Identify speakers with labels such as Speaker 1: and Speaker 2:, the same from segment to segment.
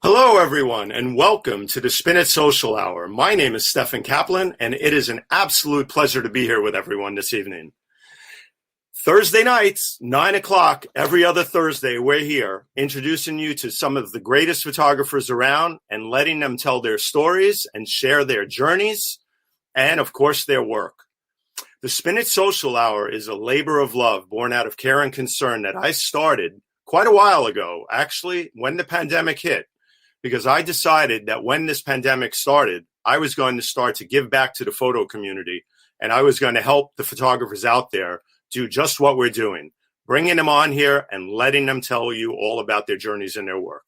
Speaker 1: Hello, everyone, and welcome to the Spin It Social Hour. My name is Stefan Kaplan, and it is an absolute pleasure to be here with everyone this evening. Thursday nights, 9 o'clock, every other Thursday, we're here introducing you to some of the greatest photographers around and letting them tell their stories and share their journeys and, of course, their work. The Spin It Social Hour is a labor of love born out of care and concern that I started quite a while ago, actually, when the pandemic hit. Because I decided that when this pandemic started, I was going to start to give back to the photo community, and I was going to help the photographers out there do just what we're doing, bringing them on here and letting them tell you all about their journeys and their work.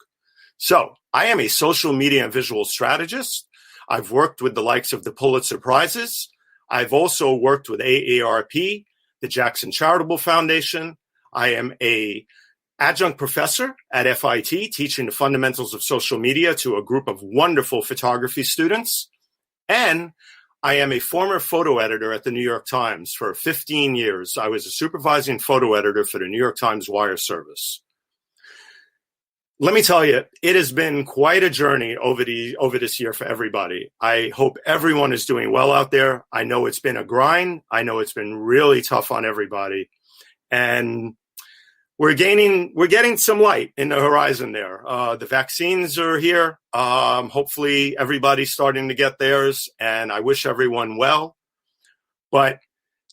Speaker 1: So I am a social media and visual strategist. I've worked with the likes of the Pulitzer Prizes. I've also worked with AARP, the Jackson Charitable Foundation. I am a adjunct professor at FIT, teaching the fundamentals of social media to a group of wonderful photography students. And I am a former photo editor at the New York Times for 15 years. I was a supervising photo editor for the New York Times wire service. Let me tell you, it has been quite a journey over this year for everybody. I hope everyone is doing well out there. I know it's been a grind. I know it's been really tough on everybody. And we're getting some light in the horizon there. The vaccines are here. Hopefully everybody's starting to get theirs, and I wish everyone well. But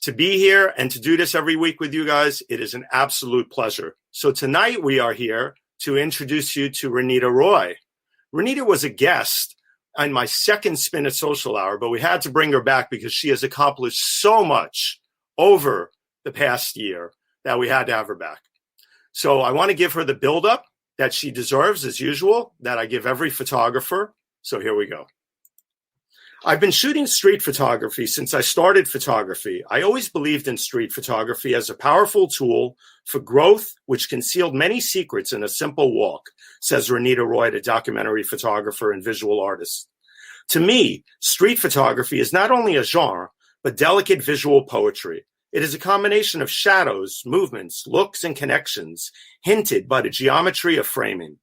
Speaker 1: to be here and to do this every week with you guys, it is an absolute pleasure. So tonight we are here to introduce you to Ranita Roy. Ranita was a guest on my second Spin It Social Hour, but we had to bring her back because she has accomplished so much over the past year that we had to have her back. So I want to give her the build-up that she deserves, as usual, that I give every photographer. So here we go. I've been shooting street photography since I started photography. I always believed in street photography as a powerful tool for growth, which concealed many secrets in a simple walk, says Ranita Roy, the documentary photographer and visual artist. To me, street photography is not only a genre, but delicate visual poetry. It is a combination of shadows, movements, looks, and connections, hinted by the geometry of framing.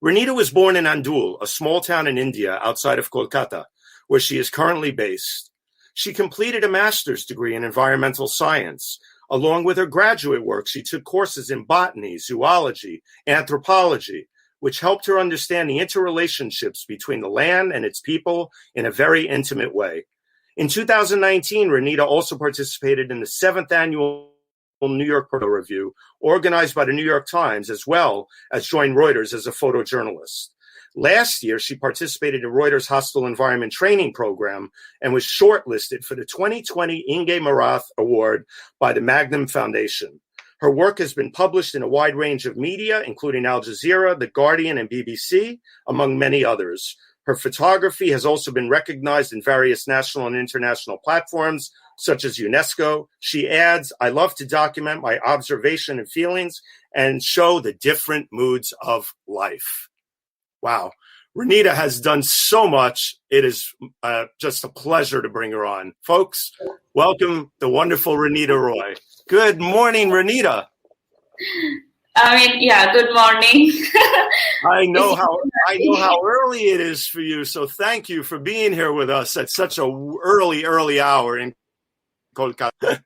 Speaker 1: Ranita was born in Andul, a small town in India outside of Kolkata, where she is currently based. She completed a master's degree in environmental science. Along with her graduate work, she took courses in botany, zoology, anthropology, which helped her understand the interrelationships between the land and its people in a very intimate way. In 2019, Ranita also participated in the 7th annual New York Photo Review, organized by the New York Times, as well as joined Reuters as a photojournalist. Last year, she participated in Reuters' Hostile Environment Training Program and was shortlisted for the 2020 Inge Morath Award by the Magnum Foundation. Her work has been published in a wide range of media, including Al Jazeera, The Guardian, and BBC, among many others. Her photography has also been recognized in various national and international platforms, such as UNESCO. She adds, I love to document my observation and feelings and show the different moods of life. Wow. Ranita has done so much. It is just a pleasure to bring her on. Folks, welcome the wonderful Ranita Roy. Good morning, Ranita.
Speaker 2: Good morning.
Speaker 1: I know how early it is for you, so thank you for being here with us at such a early hour in Kolkata.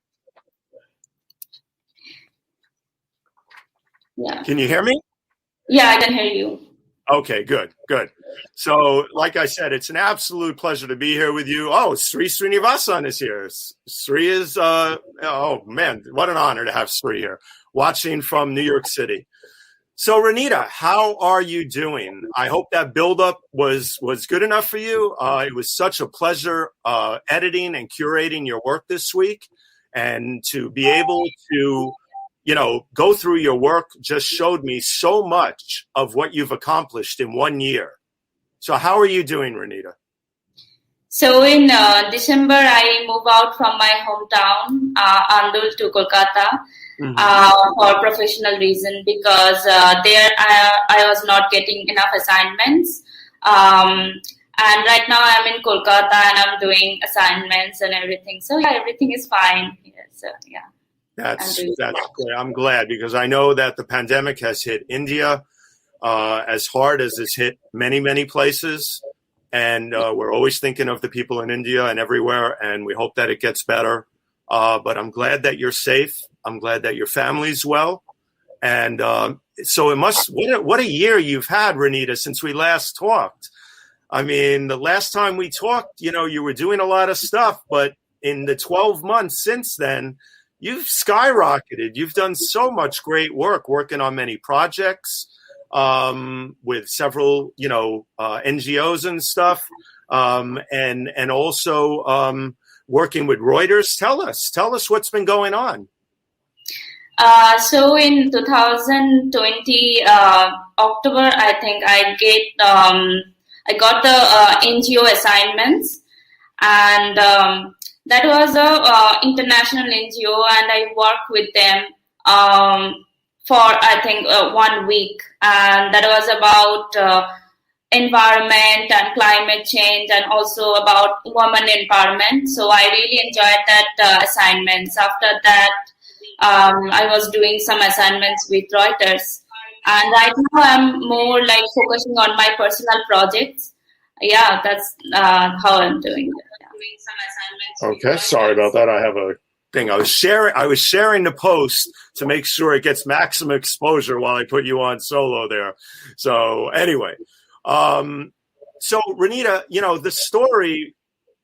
Speaker 2: Yeah.
Speaker 1: Can you hear me?
Speaker 2: Yeah, I can hear you.
Speaker 1: Okay, good. So, like I said, it's an absolute pleasure to be here with you. Oh, Sri Srinivasan is here. Sri is, oh man, what an honor to have Sri here, watching from New York City. So, Ranita, how are you doing? I hope that build-up was good enough for you. It was such a pleasure editing and curating your work this week, and to be able to go through your work just showed me so much of what you've accomplished in 1 year. So how are you doing, Ranita?
Speaker 2: So in December, I moved out from my hometown, Andul, to Kolkata for professional reason, because there I was not getting enough assignments. And right now I'm in Kolkata and I'm doing assignments and everything. So yeah, everything is fine here. So yeah.
Speaker 1: That's great. I'm glad, because I know that the pandemic has hit India. as hard as it's hit many, many places. And we're always thinking of the people in India and everywhere, and we hope that it gets better. But I'm glad that you're safe. I'm glad that your family's well. And so it must, what a year you've had, Ranita, since we last talked. I mean, the last time we talked, you were doing a lot of stuff, but in the 12 months since then, you've skyrocketed. You've done so much great work, working on many projects with several, NGOs and stuff, and also working with Reuters. Tell us what's been going on.
Speaker 2: So in 2020 October, I think I got the NGO assignments, and that was a international NGO, and I worked with them for I think 1 week, and that was about environment and climate change, and also about women empowerment. So I really enjoyed that assignments. After that, I was doing some assignments with Reuters, and right now I'm more like focusing on my personal projects. Yeah, that's how I'm doing it.
Speaker 1: Okay, sorry about that. I have a thing. I was sharing the post to make sure it gets maximum exposure while I put you on solo there. So anyway, so Ranita, the story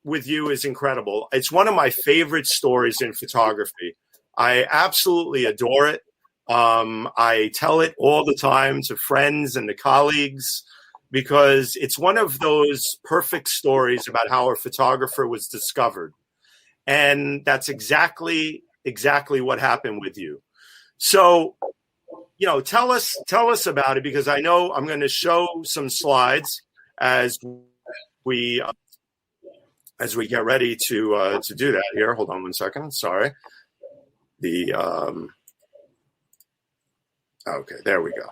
Speaker 1: with you is incredible. It's one of my favorite stories in photography. I absolutely adore it. I tell it all the time to friends and to colleagues, because it's one of those perfect stories about how a photographer was discovered. And that's exactly what happened with you. So, tell us about it, because I know I'm going to show some slides as we get ready to do that here. Hold on one second. Sorry. Okay, there we go.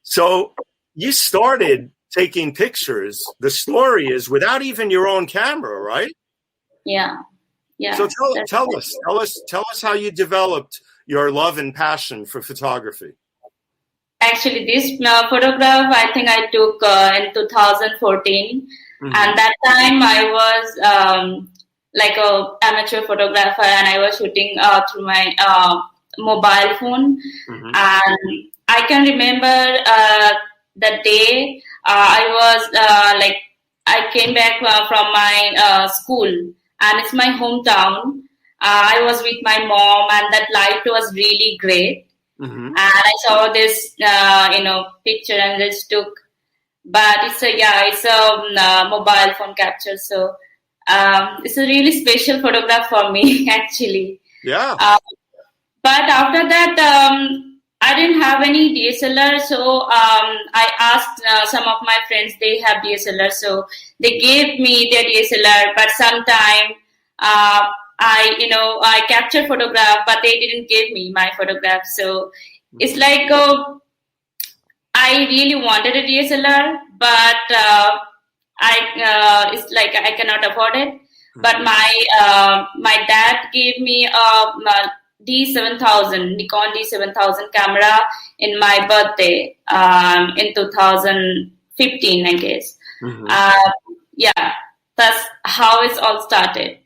Speaker 1: So you started taking pictures. The story is without even your own camera, right?
Speaker 2: Yeah.
Speaker 1: So tell us how you developed your love and passion for photography.
Speaker 2: Actually, this photograph I think I took in 2014, and that time I was like a amateur photographer, and I was shooting through my mobile phone. And I can remember the day I came back from my school, and it's my hometown. I was with my mom, and that light was really great. And I saw this, picture, and just took. But it's a mobile phone capture, so it's a really special photograph for me, actually.
Speaker 1: Yeah.
Speaker 2: But after that, I didn't have any DSLR, so I asked some of my friends, they have DSLR, so they gave me their DSLR. But sometime I captured photograph, but they didn't give me my photograph. So it's like I really wanted a DSLR, but it's like I cannot afford it. But my dad gave me a D7000, Nikon D7000 camera in my birthday in 2015, I guess. That's how it's all started.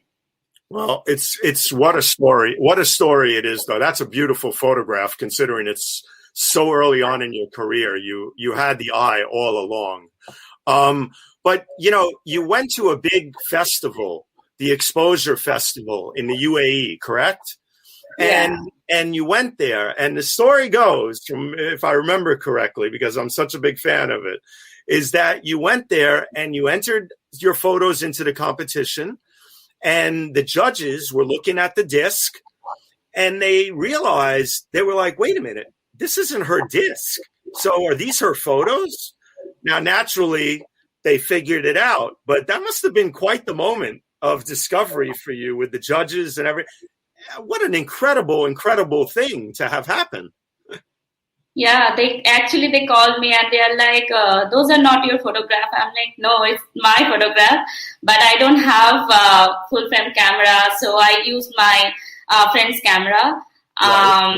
Speaker 1: Well, it's what a story. What a story it is, though. That's a beautiful photograph, considering it's so early on in your career. You had the eye all along. But, you went to a big festival, the Exposure Festival in the UAE, correct?
Speaker 2: Yeah.
Speaker 1: And you went there, and the story goes, from, if I remember correctly, because I'm such a big fan of it, is that you went there and you entered your photos into the competition, and the judges were looking at the disc, and they realized, they were like, wait a minute, this isn't her disc. So are these her photos? Now, naturally, they figured it out, but that must have been quite the moment of discovery for you with the judges and everything. What an incredible, incredible thing to have happen.
Speaker 2: Yeah, they called me and they're like, those are not your photograph. I'm like, no, it's my photograph, but I don't have a full frame camera. So I used my friend's camera.
Speaker 1: Right.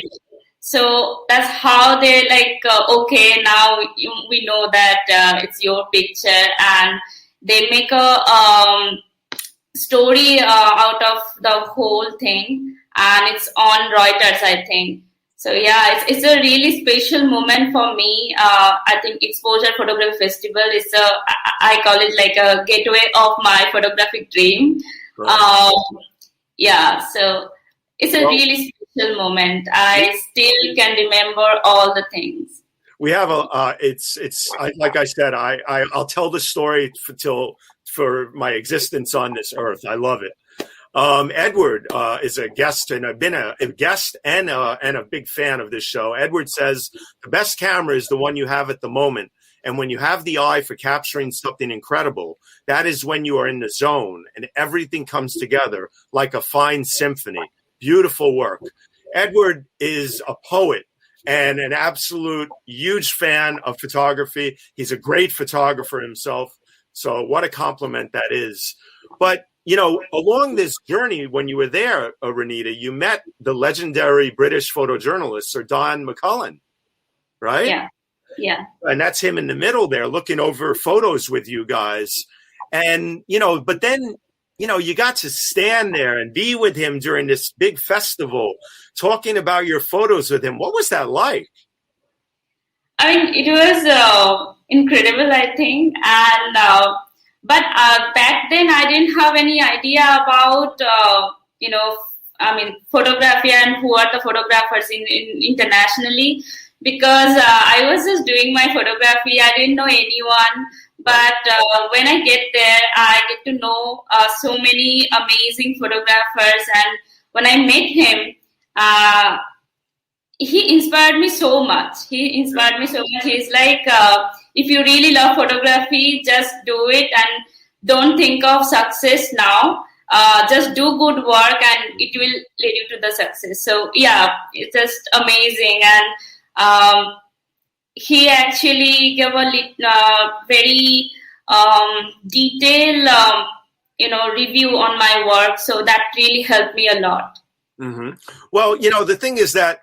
Speaker 2: So that's how they're like, okay, now we know that it's your picture, and they make a story out of the whole thing, and it's on Reuters, I think. So yeah, it's a really special moment for me. I think Exposure Photography Festival is I call it like a gateway of my photographic dream.
Speaker 1: Right.
Speaker 2: Yeah, so it's a really special moment. I still can remember all the things.
Speaker 1: We have like I said, I'll tell the story for my existence on this earth. I love it. Edward is a guest, and I've been a guest and a big fan of this show. Edward says the best camera is the one you have at the moment. And when you have the eye for capturing something incredible, that is when you are in the zone and everything comes together like a fine symphony. Beautiful work. Edward is a poet and an absolute huge fan of photography. He's a great photographer himself. So what a compliment that is. But, you know, along this journey, when you were there, Ranita, you met the legendary British photojournalist, Sir Don McCullin, right?
Speaker 2: Yeah. Yeah.
Speaker 1: And that's him in the middle there looking over photos with you guys. And, you know, but then, you know, you got to stand there and be with him during this big festival, talking about your photos with him. What was that like?
Speaker 2: I mean, it was incredible, I think. And, but back then I didn't have any idea about, you know, I mean, photography and who are the photographers internationally. Because I was just doing my photography, I didn't know anyone. But when I get there, I get to know so many amazing photographers. And when I met him, he inspired me so much. He's like, if you really love photography, just do it and don't think of success now. Just do good work and it will lead you to the success. So yeah, it's just amazing. And he actually gave a very detailed, review on my work. So that really helped me a lot.
Speaker 1: Mm-hmm. Well, you know, the thing is that,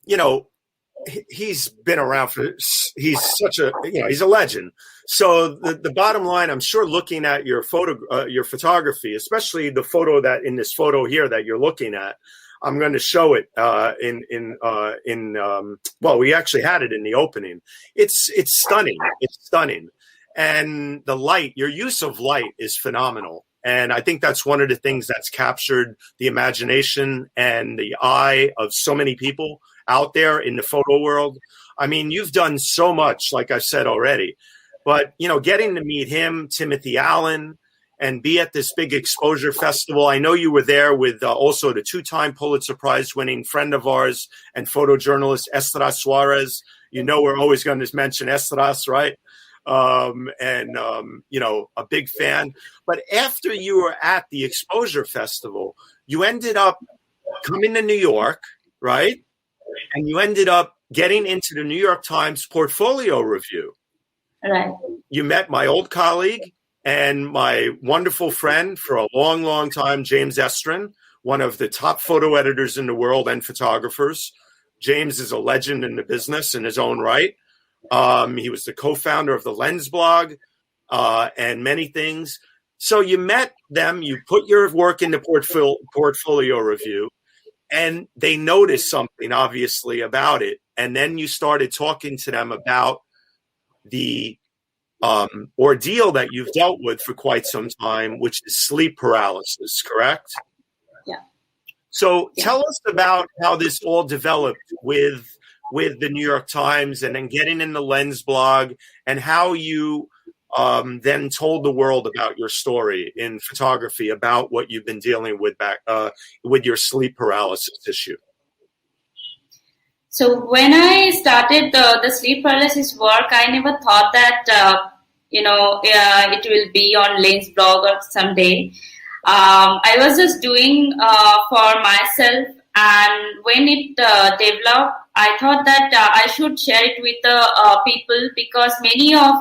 Speaker 1: you know, he's been around he's a legend. So the bottom line, I'm sure looking at your photography, especially the photo in this photo here that you're looking at, I'm going to show it well, we actually had it in the opening. It's stunning. It's stunning. And the light, your use of light is phenomenal. And I think that's one of the things that's captured the imagination and the eye of so many people out there in the photo world. I mean, you've done so much, like I said already, but, you know, getting to meet him, Timothy Allen, and be at this big exposure festival. I know you were there with also the 2-time Pulitzer Prize winning friend of ours and photojournalist Estras Suarez. You know, we're always going to mention Estras, right? You know, a big fan. But after you were at the exposure festival, you ended up coming to New York, right? And you ended up getting into the New York Times portfolio review.
Speaker 2: Right.
Speaker 1: You met my old colleague and my wonderful friend for a long, long time, James Estrin, one of the top photo editors in the world and photographers. James is a legend in the business in his own right. He was the co-founder of the Lens blog and many things. So you met them, you put your work in the portfolio review, and they noticed something, obviously, about it. And then you started talking to them about the ordeal that you've dealt with for quite some time, which is sleep paralysis, correct?
Speaker 2: Yeah.
Speaker 1: So tell us about how this all developed with the New York Times and then getting in the Lens blog, and how you then told the world about your story in photography, about what you've been dealing with with your sleep paralysis issue.
Speaker 2: So when I started the sleep paralysis work, I never thought that, it will be on Lane's blog or someday. I was just doing for myself. And when it developed, I thought that I should share it with the people, because many of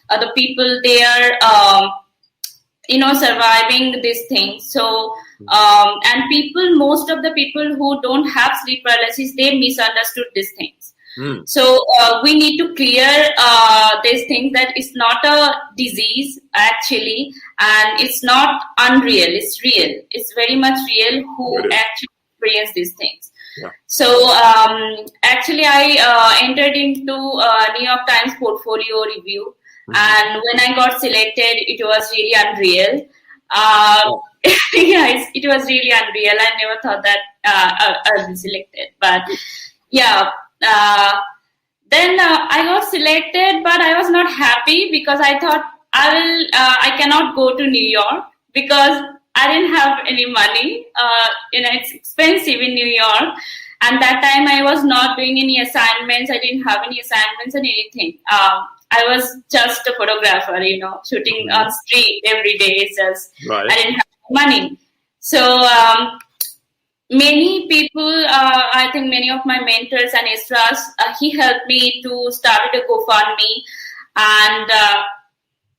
Speaker 2: the people, they are surviving these things. So, and most of the people who don't have sleep paralysis, they misunderstood these things. So we need to clear these things, that it's not a disease actually, and it's not unreal. It's real. It's very much real who actually experience these things.
Speaker 1: Yeah.
Speaker 2: So actually, I entered into New York Times portfolio review, and when I got selected, it was really unreal. Yeah, it was really unreal. I never thought that I'd be selected, but yeah. Then I got selected, but I was not happy because I thought I cannot go to New York because I didn't have any money. It's expensive in New York. And that time I was not doing any assignments. I didn't have any assignments and anything. I was just a photographer, shooting on street every day. It's just, I didn't have money. So, many people, I think many of my mentors and extras, he helped me to start a GoFundMe, and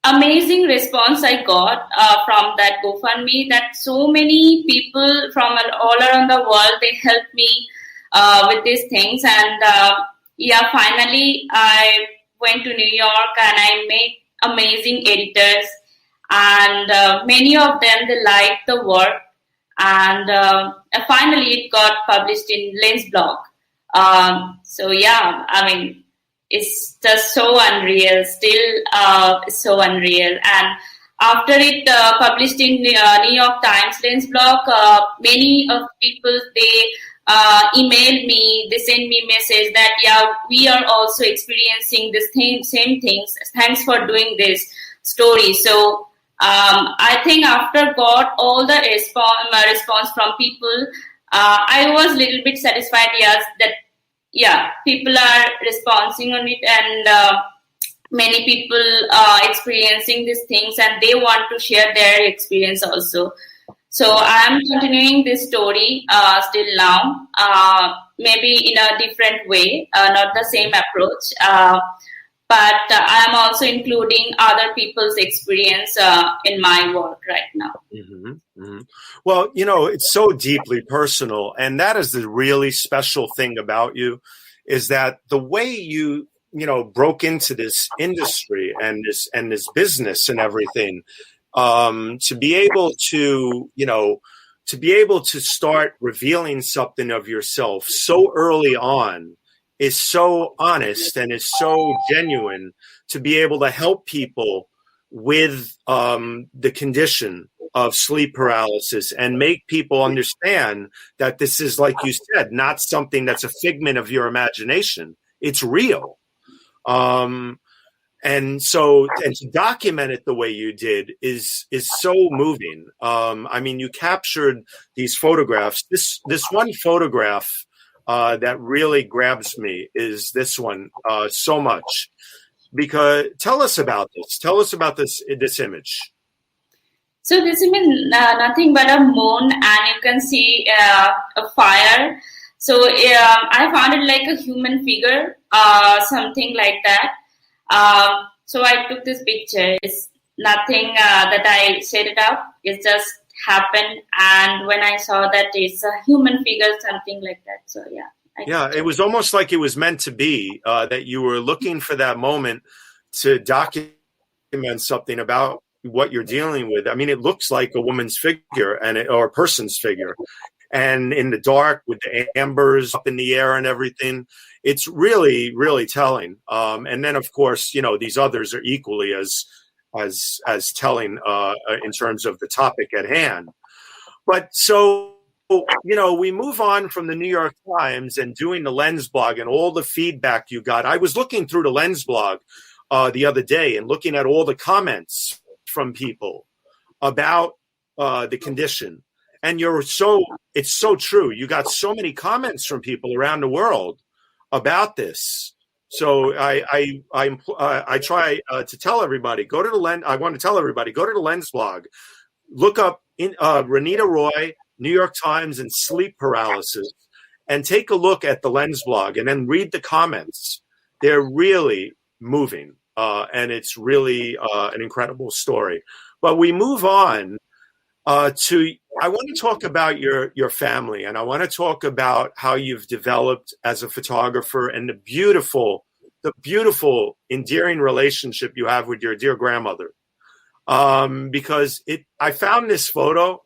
Speaker 2: amazing response I got from that GoFundMe, that so many people from all around the world, they helped me with these things. And finally I went to New York and I met amazing editors, and many of them, they liked the work. And finally, it got published in Lens blog. So yeah, I mean, it's just so unreal. Still, it's so unreal. And after it published in New York Times Lens blog, many of people, they emailed me. They sent me message that we are also experiencing the same things. Thanks for doing this story. So. I think after got all the response from people, I was a little bit satisfied, that people are responding on it, and many people are experiencing these things, and they want to share their experience also. So I'm continuing this story still now, maybe in a different way, not the same approach. But I'm also including other people's experience in my work right now.
Speaker 1: Mm-hmm, mm-hmm. Well, it's so deeply personal. And that is the really special thing about you, is that the way you broke into this industry and this business and everything, to be able to start revealing something of yourself so early on is so honest and is so genuine, to be able to help people with the condition of sleep paralysis and make people understand that this is, like you said, not something that's a figment of your imagination. It's real. And to document it the way you did is so moving. I mean, you captured these photographs. This one photograph that really grabs me is this one so much, because tell us about this. Tell us about this image.
Speaker 2: So this image nothing but a moon, and you can see a fire. So I found it like a human figure, something like that. So I took this picture. It's nothing that I set it up. It just happened, and when I saw that it's a human figure, something like that. So yeah,
Speaker 1: it was almost like it was meant to be, that you were looking for that moment to document something about what you're dealing with. I mean, it looks like a woman's figure or a person's figure, and in the dark with the ambers up in the air and everything. It's really, really telling. And then, of course, these others are equally as telling in terms of the topic at hand. But so, we move on from the New York Times and doing the Lens blog and all the feedback you got. I was looking through the Lens blog the other day and looking at all the comments from people about the condition. And it's so true. You got so many comments from people around the world about this. So I try to tell everybody, go to the Lens. I want to tell everybody, go to the Lens blog, look up Ranita Roy, New York Times, and sleep paralysis, and take a look at the Lens blog, and then read the comments. They're really moving, and it's really an incredible story. But we move on I want to talk about your family, and I want to talk about how you've developed as a photographer and the beautiful, endearing relationship you have with your dear grandmother. Because I found this photo,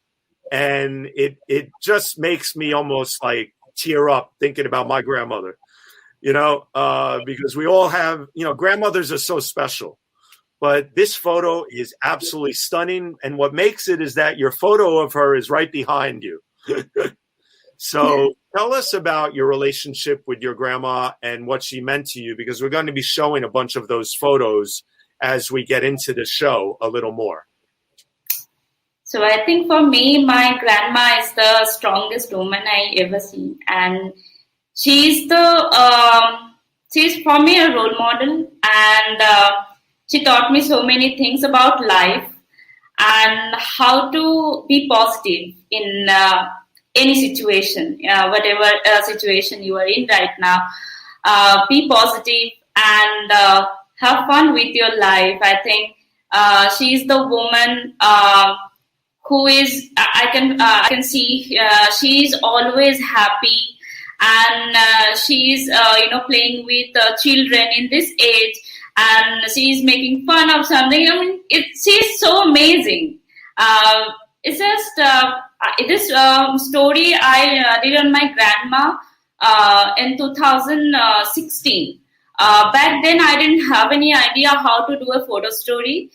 Speaker 1: and it just makes me almost like tear up thinking about my grandmother, because we all have, grandmothers are so special. But this photo is absolutely stunning. And what makes it is that your photo of her is right behind you. So tell us about your relationship with your grandma and what she meant to you, because we're going to be showing a bunch of those photos as we get into the show a little more.
Speaker 2: So I think for me, my grandma is the strongest woman I ever seen. And she's for me a role model. And she taught me so many things about life and how to be positive in any situation, whatever situation you are in right now. Be positive and have fun with your life. I think she's the woman who is, I can see she's always happy, and she's playing with children in this age. And she's making fun of something. I mean, she's so amazing. It's just this story I did on my grandma in 2016. Back then, I didn't have any idea how to do a photo story.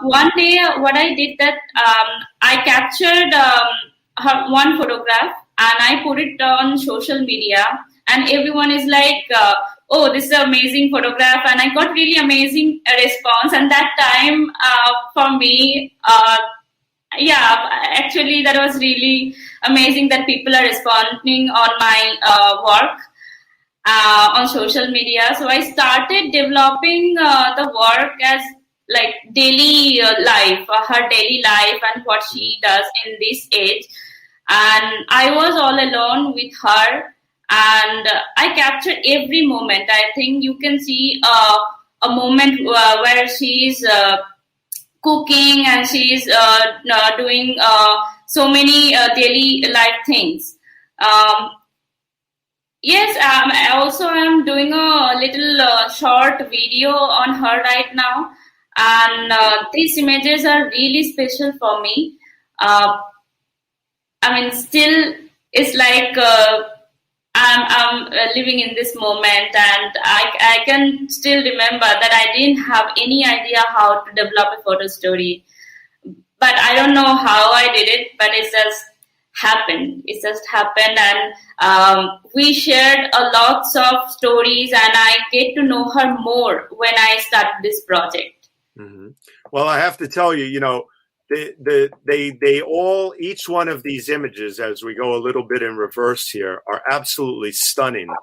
Speaker 2: One day, what I did that I captured her one photograph and I put it on social media, and everyone is like, oh, this is an amazing photograph, and I got really amazing response. And that time for me, actually that was really amazing that people are responding on my work on social media. So I started developing the work as like daily life, her daily life and what she does in this age. And I was all alone with her. And I captured every moment. I think you can see a moment where she's cooking and she's doing so many daily life things. Yes, I also am doing a little short video on her right now. And these images are really special for me. Still, it's like... I'm living in this moment, and I can still remember that I didn't have any idea how to develop a photo story. But I don't know how I did it, but it just happened. It just happened, and we shared a lots of stories, and I get to know her more when I started this project.
Speaker 1: Mm-hmm. Well, I have to tell you, they all, each one of these images, as we go a little bit in reverse here, are absolutely stunning.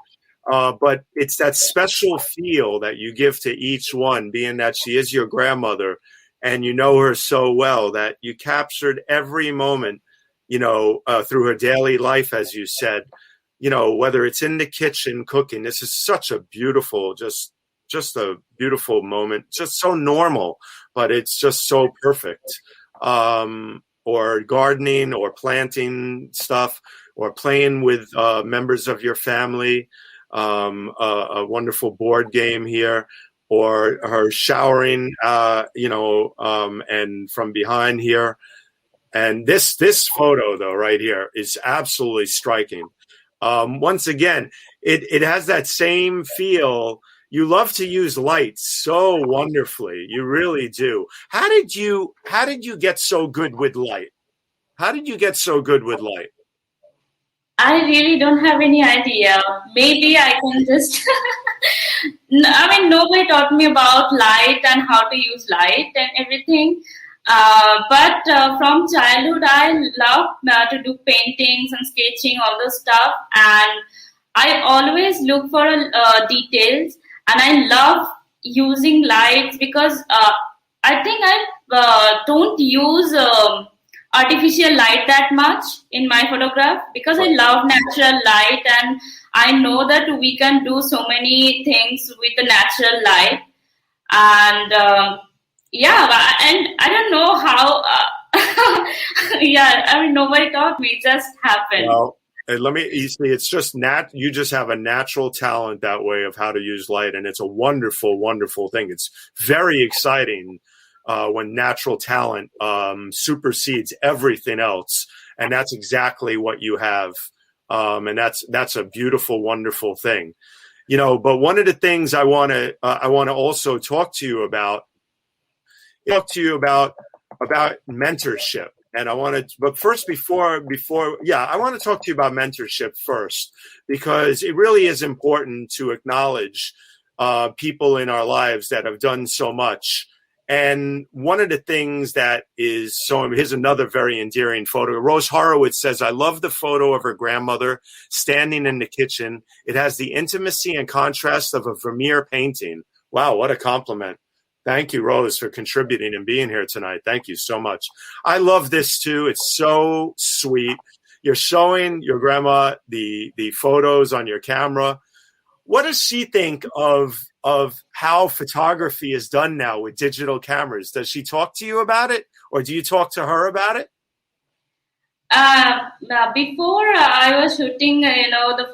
Speaker 1: But it's that special feel that you give to each one, being that she is your grandmother and you know her so well, that you captured every moment, through her daily life, as you said, whether it's in the kitchen cooking. This is such a beautiful, just a beautiful moment, just so normal, but it's just so perfect. Or gardening or planting stuff or playing with members of your family, a wonderful board game here, or her showering, and from behind here. And this photo, though, right here is absolutely striking. Once again, it has that same feel. You love to use light so wonderfully. You really do. How did you get so good with light? How did you get so good with light?
Speaker 2: I really don't have any idea. Maybe I can just... nobody taught me about light and how to use light and everything. But from childhood, I love to do paintings and sketching, all those stuff. And I always look for details. And I love using lights because I think I don't use artificial light that much in my photograph, because I love natural light, and I know that we can do so many things with the natural light. And and I don't know how. Nobody taught me. It just happened.
Speaker 1: Well, you see, it's just you just have a natural talent that way of how to use light. And it's a wonderful, wonderful thing. It's very exciting when natural talent supersedes everything else. And that's exactly what you have. And that's a beautiful, wonderful thing. But one of the things I want to also talk to you about mentorship. And I want to, but first, I want to talk to you about mentorship first, because it really is important to acknowledge people in our lives that have done so much. And one of the things that is here's another very endearing photo. Rose Horowitz says, "I love the photo of her grandmother standing in the kitchen. It has the intimacy and contrast of a Vermeer painting." Wow, what a compliment. Thank you, Rose, for contributing and being here tonight. Thank you so much. I love this too. It's so sweet. You're showing your grandma the photos on your camera. What does she think of how photography is done now with digital cameras? Does she talk to you about it, or do you talk to her about it?
Speaker 2: Before I was shooting, the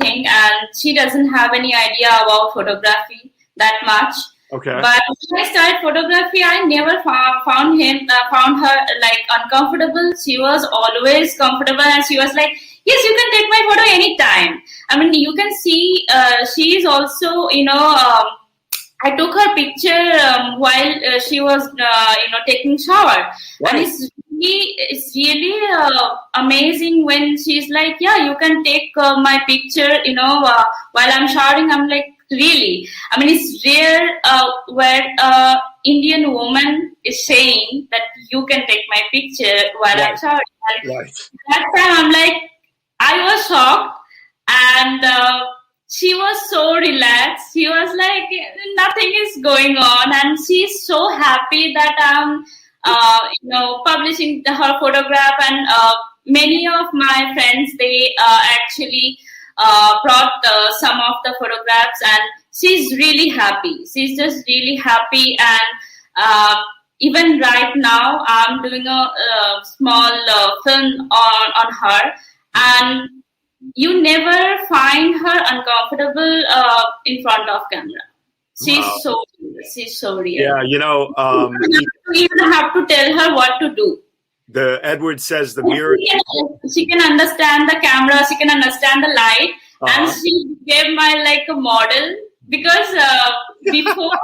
Speaker 2: thing, and she doesn't have any idea about photography that much.
Speaker 1: Okay.
Speaker 2: But when I started photography, I never found her like uncomfortable. She was always comfortable, and she was like, "Yes, you can take my photo anytime." I mean, you can see she is also, I took her picture while she was, taking shower,
Speaker 1: right.
Speaker 2: And it's really amazing when she's like, "Yeah, you can take my picture," while I'm showering. I'm like, really? I mean, it's rare where Indian woman is saying that you can take my picture while I'm showering.
Speaker 1: Right.
Speaker 2: That time, I'm like, I was shocked, and she was so relaxed. She was like, nothing is going on, and she's so happy that I'm, publishing her photograph. And many of my friends, they actually brought some of the photographs, and she's really happy. She's just really happy, and even right now, I'm doing a small film on her, and you never find her uncomfortable in front of camera. She's so real.
Speaker 1: Yeah,
Speaker 2: you even have to tell her what to do.
Speaker 1: Edward says the mirror.
Speaker 2: She can understand the camera. She can understand the light, and she gave my like a model. Because before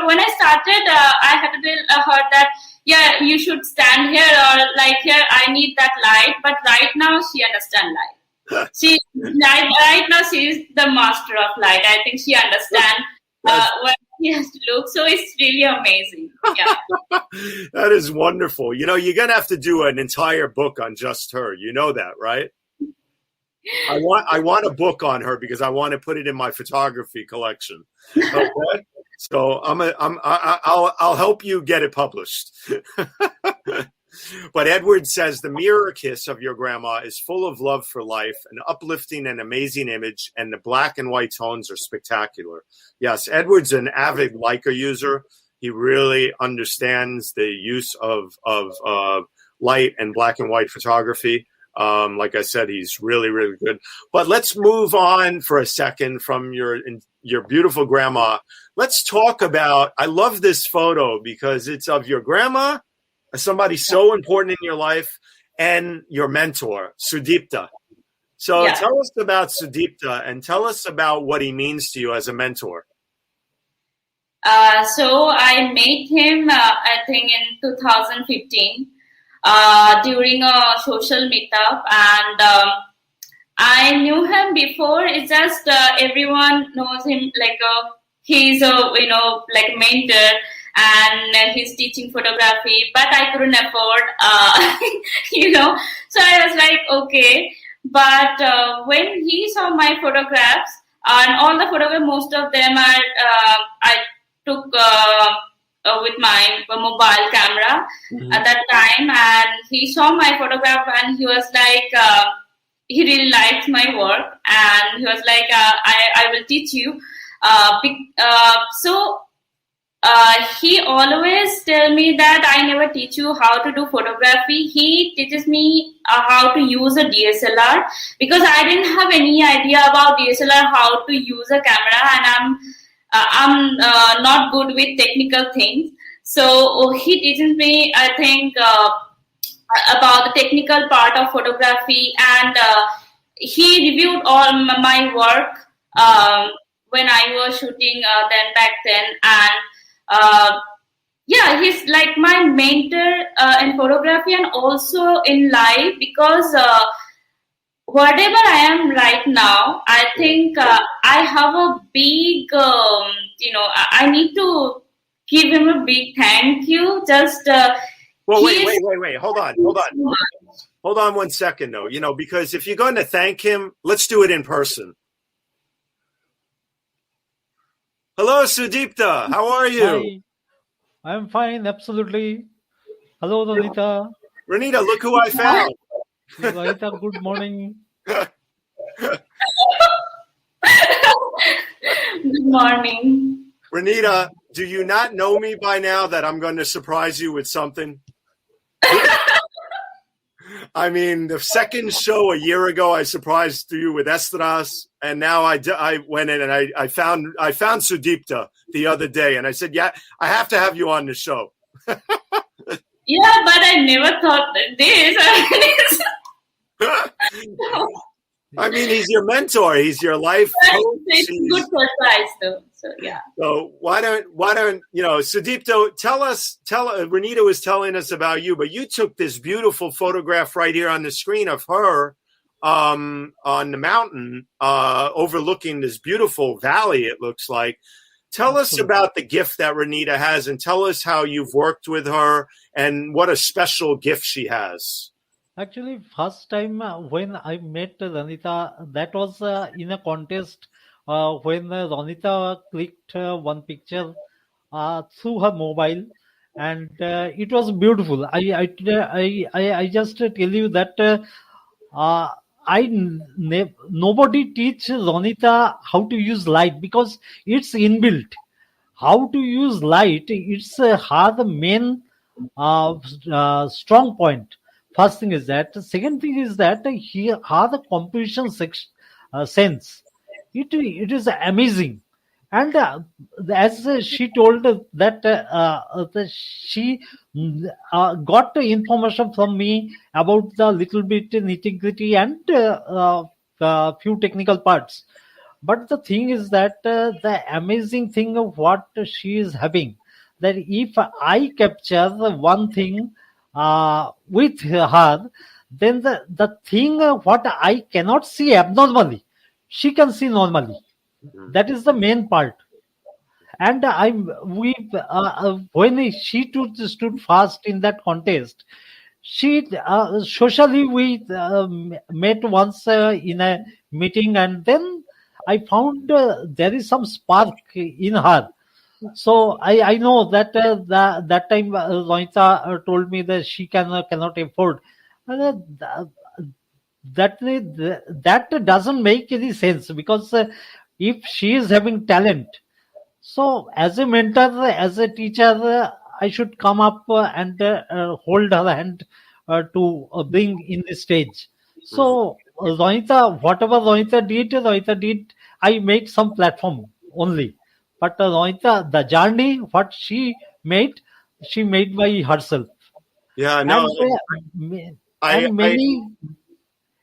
Speaker 2: when I started, I had to tell her that, yeah, you should stand here, or like here, I need that light. But right now, she understands light. Right now, she is the master of light. I think she understands what she has to look. So it's really amazing. Yeah.
Speaker 1: That is wonderful. You're going to have to do an entire book on just her. You know that, right? I want a book on her because I want to put it in my photography collection. Okay, so I'll help you get it published. But Edward says the mirror kiss of your grandma is full of love for life, an uplifting and amazing image, and the black and white tones are spectacular. Yes, Edward's an avid Leica user. He really understands the use of light and black and white photography. Like I said, he's really, really good. But let's move on for a second from your beautiful grandma. Let's talk about, I love this photo because it's of your grandma, somebody so important in your life, and your mentor, Sudipta. So tell us about Sudipta and tell us about what he means to you as a mentor.
Speaker 2: So I met him, I think in 2015. During a social meetup, and I knew him before. It's just everyone knows him like he's a like a mentor, and he's teaching photography. But I couldn't afford, So I was like, okay. But when he saw my photographs, and all the photographs, most of them are I took. With my mobile camera at that time, and he saw my photograph, and he was like, he really liked my work, and he was like, I will teach you. So he always tell me that I never teach you how to do photography. He teaches me how to use a DSLR, because I didn't have any idea about DSLR, how to use a camera, and I'm not good with technical things. So he teaches me, I think, about the technical part of photography, and he reviewed all my work when I was shooting back then, and yeah, he's like my mentor in photography and also in life, because whatever I am right now, I think I have a big, I need to give him a big thank you. Just
Speaker 1: well, wait. Hold on 1 second, though. Because if you're going to thank him, let's do it in person. Hello, Sudipta. How are you?
Speaker 3: Hi. I'm fine, absolutely. Hello, Ranita.
Speaker 1: Ranita, look who I found.
Speaker 3: Ranita, good morning.
Speaker 2: Good morning.
Speaker 1: Ranita, do you not know me by now that I'm going to surprise you with something? I mean, the second show a year ago, I surprised you with Estras, and now I went in and I found Sudipta the other day, and I said, yeah, I have to have you on the show.
Speaker 2: Yeah, but I never thought this.
Speaker 1: I mean, he's your mentor. He's your life coach.
Speaker 2: It's good surprise, though. So yeah.
Speaker 1: So why don't Sudipta, Ranita was telling us about you, but you took this beautiful photograph right here on the screen of her on the mountain overlooking this beautiful valley, it looks like. Tell us about the gift that Ranita has, and tell us how you've worked with her and what a special gift she has.
Speaker 3: Actually, first time when I met Ranita, that was in a contest when Ranita clicked one picture through her mobile, and it was beautiful. I just tell you that nobody teaches Ranita how to use light, because it's inbuilt. How to use light, it's her main strong point. First thing is that. Second thing is that he has the composition sense. It is amazing. And as she told that she got the information from me about the little bit nitty-gritty and few technical parts. But the thing is that the amazing thing of what she is having, that if I capture one thing with her, then the thing what I cannot see abnormally, she can see normally. That is the main part. And when she stood fast in that contest, she socially we met once in a meeting, and then I found there is some spark in her. So I know that that time Ranita told me that she cannot afford. That doesn't make any sense, because if she is having talent, so as a mentor, as a teacher, I should come up and hold her hand to bring in the stage. So Ranita, whatever Ranita did, I make some platform only. But Ranita, the journey, what she made by herself.
Speaker 1: Yeah, no.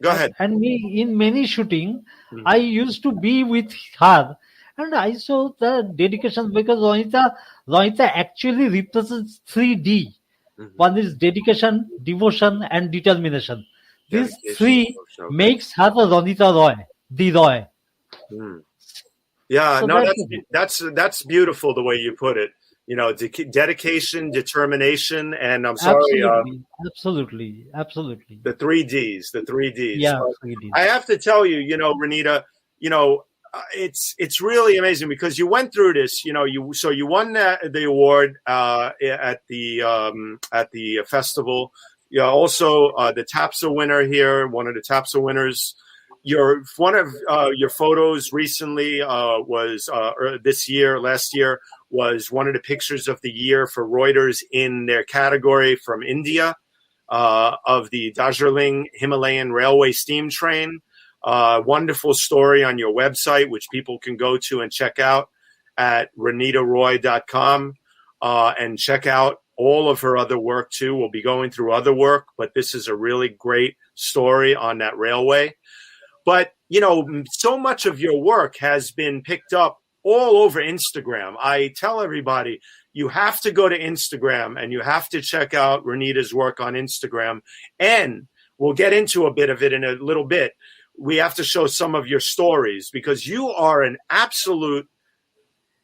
Speaker 1: Go ahead.
Speaker 3: And in many shooting, I used to be with her, and I saw the dedication, because Ranita actually represents 3D. One is dedication, devotion, and determination. These three makes her the Ranita Roy, the Roy.
Speaker 1: Yeah, so no, that's beautiful the way you put it. Dedication, determination, and I'm sorry.
Speaker 3: Absolutely.
Speaker 1: The 3Ds.
Speaker 3: Yeah,
Speaker 1: so
Speaker 3: 3Ds.
Speaker 1: I have to tell you, Ranita, it's really amazing, because you went through this. You won the award at the festival. You're also the TAPSA winner here, one of the TAPSA winners. One of your photos recently was last year was one of the pictures of the year for Reuters in their category from India, of the Darjeeling Himalayan Railway steam train. Wonderful story on your website, which people can go to and check out at ranitaroy.com, and check out all of her other work too. We'll be going through other work, but this is a really great story on that railway. But, you know, so much of your work has been picked up all over Instagram. I tell everybody, you have to go to Instagram and you have to check out Ranita's work on Instagram. And we'll get into a bit of it in a little bit. We have to show some of your stories because you are an absolute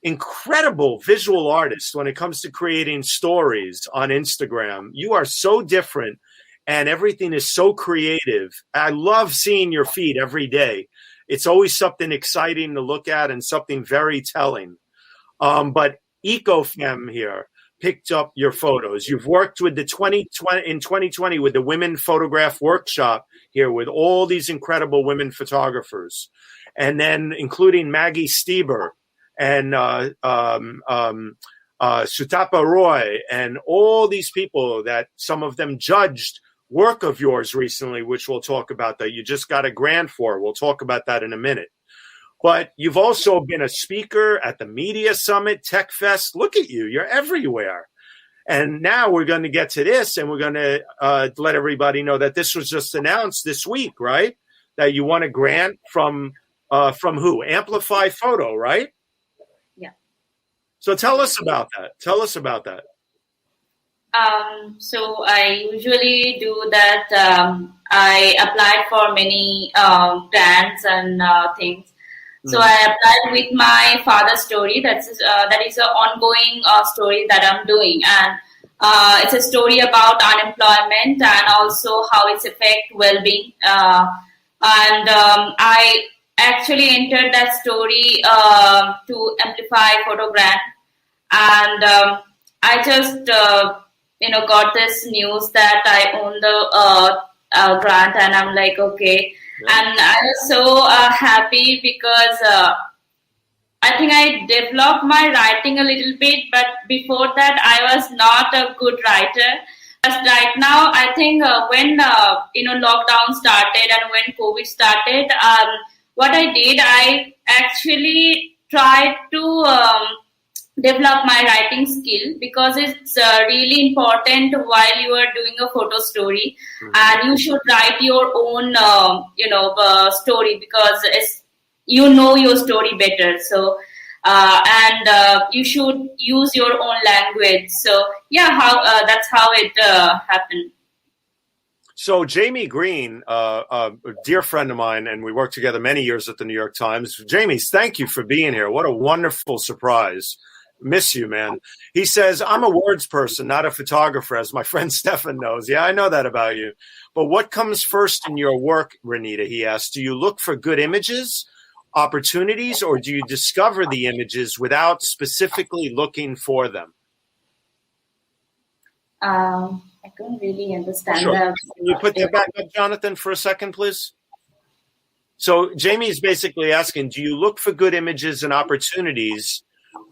Speaker 1: incredible visual artist when it comes to creating stories on Instagram. You are so different and everything is so creative. I love seeing your feed every day. It's always something exciting to look at and something very telling. But EcoFem here picked up your photos. You've worked with the 2020 with the Women Photograph Workshop here with all these incredible women photographers, and then including Maggie Stieber and Sutapa Roy and all these people that some of them judged work of yours recently, which we'll talk about, that you just got a grant for. We'll talk about that in a minute. But you've also been a speaker at the Media Summit, Tech Fest. Look at you. You're everywhere. And now we're going to get to this, and we're going to let everybody know that this was just announced this week, right? That you won a grant from who? Amplify Photo, right?
Speaker 2: Yeah.
Speaker 1: So tell us about that. Tell us about that.
Speaker 2: So I usually do that. I applied for many grants and things. So I applied with my father's story. That is an ongoing story that I'm doing, and it's a story about unemployment and also how it's affect well-being. I actually entered that story to Amplify Photo Grant, and I just got this news that I own the grant, and I'm like, okay. And I was so happy because I think I developed my writing a little bit, but before that I was not a good writer. But right now, I think when lockdown started and when COVID started, what I did, I actually tried to develop my writing skill, because it's really important while you are doing a photo story, and you should write your own story, because you know your story better. So you should use your own language. So that's how it happened.
Speaker 1: So Jamie Green, a dear friend of mine, and we worked together many years at the New York Times. Jamie, thank you for being here. What a wonderful surprise. Miss you, man. He says, I'm a words person, not a photographer, as my friend Stefan knows. Yeah, I know that about you. But what comes first in your work, Ranita? He asked, do you look for good images, opportunities, or do you discover the images without specifically looking for them?
Speaker 2: I couldn't really understand
Speaker 1: Sure.
Speaker 2: that.
Speaker 1: Can you put that back up, Jonathan, for a second, please? So Jamie is basically asking, do you look for good images and opportunities,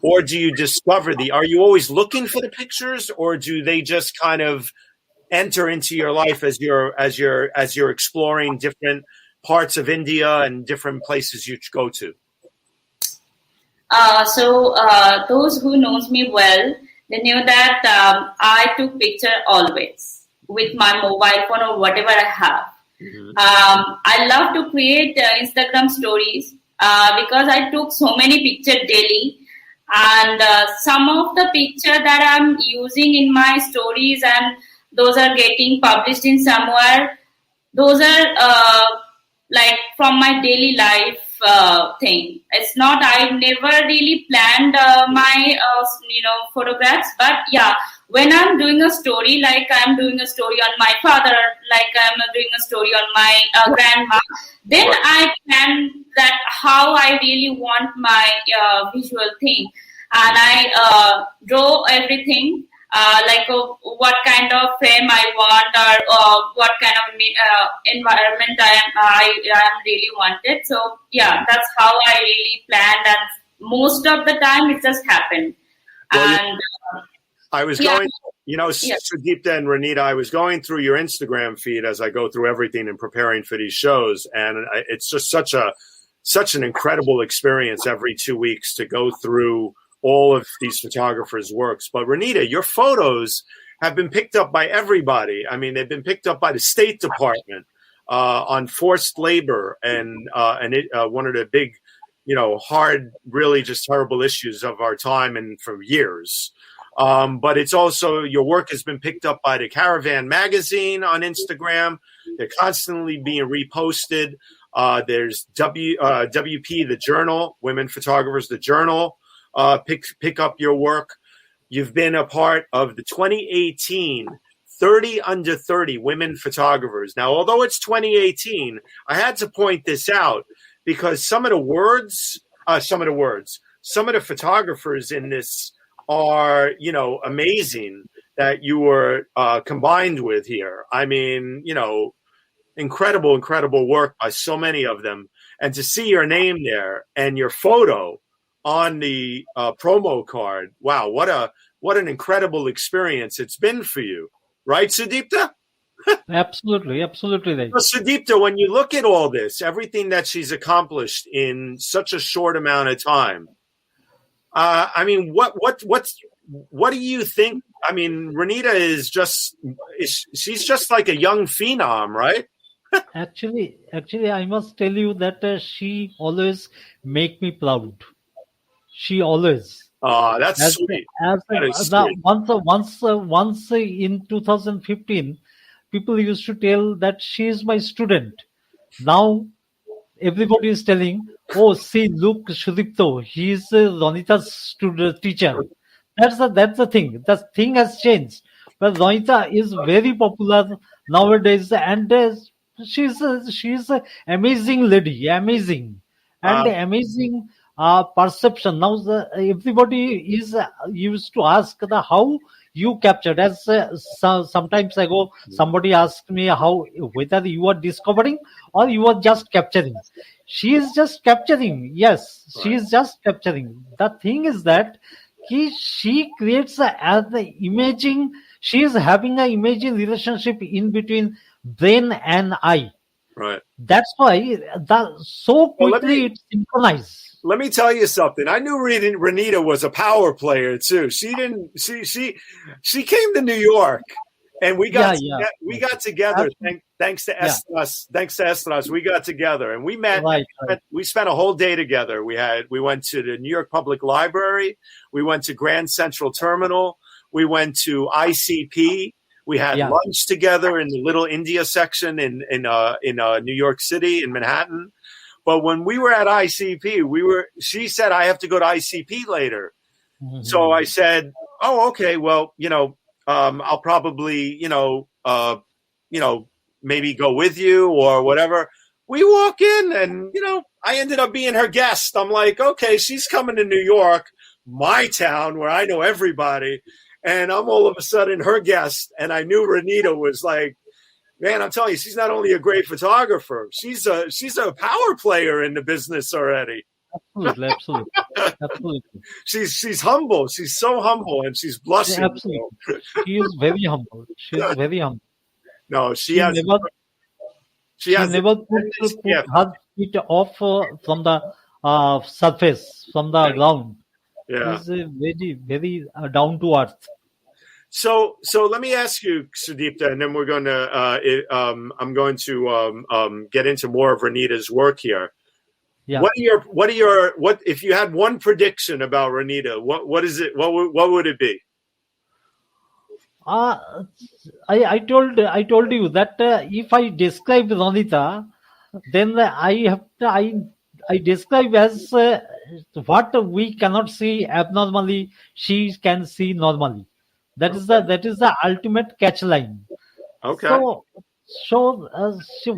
Speaker 1: or do you discover are you always looking for the pictures, or do they just kind of enter into your life as you're exploring different parts of India and different places you go to?
Speaker 2: So those who knows me well, they knew that I took picture always with my mobile phone or whatever I have. Mm-hmm. I love to create Instagram stories because I took so many pictures daily. And some of the picture that I'm using in my stories, and those are getting published in somewhere, those are like from my daily life thing. It's not, I've never really planned my photographs, but yeah, when I'm doing a story, like I'm doing a story on my father, like I'm doing a story on my grandma, then I plan that how I really want my visual thing, and I draw everything. What kind of frame I want, or what kind of environment I really wanted. So yeah, that's how I really planned, and most of the time it just happened.
Speaker 1: Well,
Speaker 2: And
Speaker 1: I was
Speaker 2: yeah,
Speaker 1: going, Sudeepta and Ranita, I was going through your Instagram feed as I go through everything and preparing for these shows. And it's just such an incredible experience every 2 weeks to go through all of these photographers' works. But Ranita, your photos have been picked up by everybody. I mean, they've been picked up by the State Department on forced labor and one of the big, hard, really just terrible issues of our time and for years. But it's also, your work has been picked up by the Caravan magazine on Instagram. They're constantly being reposted. There's WP, the Journal, Women Photographers, the Journal, pick up your work. You've been a part of the 2018 30 under 30 women photographers. Now, although it's 2018, I had to point this out because some of the photographers in this are, amazing that you were combined with here. I mean, incredible work by so many of them. And to see your name there and your photo on the promo card, wow, what an incredible experience it's been for you. Right, Sudeepta?
Speaker 3: Absolutely right.
Speaker 1: Well, Sudeepta, when you look at all this, everything that she's accomplished in such a short amount of time, I mean, what do you think? I mean, Ranita she's just like a young phenom, right?
Speaker 3: Actually, I must tell you that she always make me proud. She always.
Speaker 1: Oh, that's sweet. That is sweet.
Speaker 3: Once in 2015, people used to tell that she is my student. Now everybody is telling, "Oh, see, look, Sudeepta, he is Ranita's student teacher." That's the thing. The thing has changed. But Ranita is very popular nowadays, and she's an amazing lady, amazing perception. Now everybody is used to ask how you captured. As sometimes ago, somebody asked me whether you are discovering or you are just capturing. She is just capturing. Yes, she is just capturing. The thing is that she creates the imaging. She is having an imaging relationship in between brain and eye.
Speaker 1: Right.
Speaker 3: That's why so quickly it synchronized.
Speaker 1: Let me tell you something. I knew Ranita was a power player too. She didn't. She came to New York, and we got together. Thanks to Estras. Thanks to Estras, we got together and we met. Right. We spent a whole day together. We went to the New York Public Library. We went to Grand Central Terminal. We went to ICP. We had lunch together in the Little India section in New York City, in Manhattan. But when we were at ICP, she said, I have to go to ICP later. Mm-hmm. So I said, oh, okay, well, I'll probably, maybe go with you or whatever. We walk in and, I ended up being her guest. I'm like, okay, she's coming to New York, my town where I know everybody. And I'm all of a sudden her guest. And I knew Ranita was like, man, I'm telling you, she's not only a great photographer, she's a power player in the business already.
Speaker 3: Absolutely.
Speaker 1: She's humble. She's so humble, and she's blushing.
Speaker 3: Absolutely. She is very humble.
Speaker 1: No, she
Speaker 3: never put her feet off from the surface, from the ground.
Speaker 1: Yeah.
Speaker 3: She's very, very down to earth.
Speaker 1: So let me ask you, Sudeepta, and then we're going to. I'm going to get into more of Ranita's work here. Yeah. What if you had one prediction about Ranita? What is it? What would it be?
Speaker 3: I told you that if I describe Ranita, then I describe as what we cannot see abnormally, she can see normally. That is the ultimate catch line.
Speaker 1: Okay.
Speaker 3: So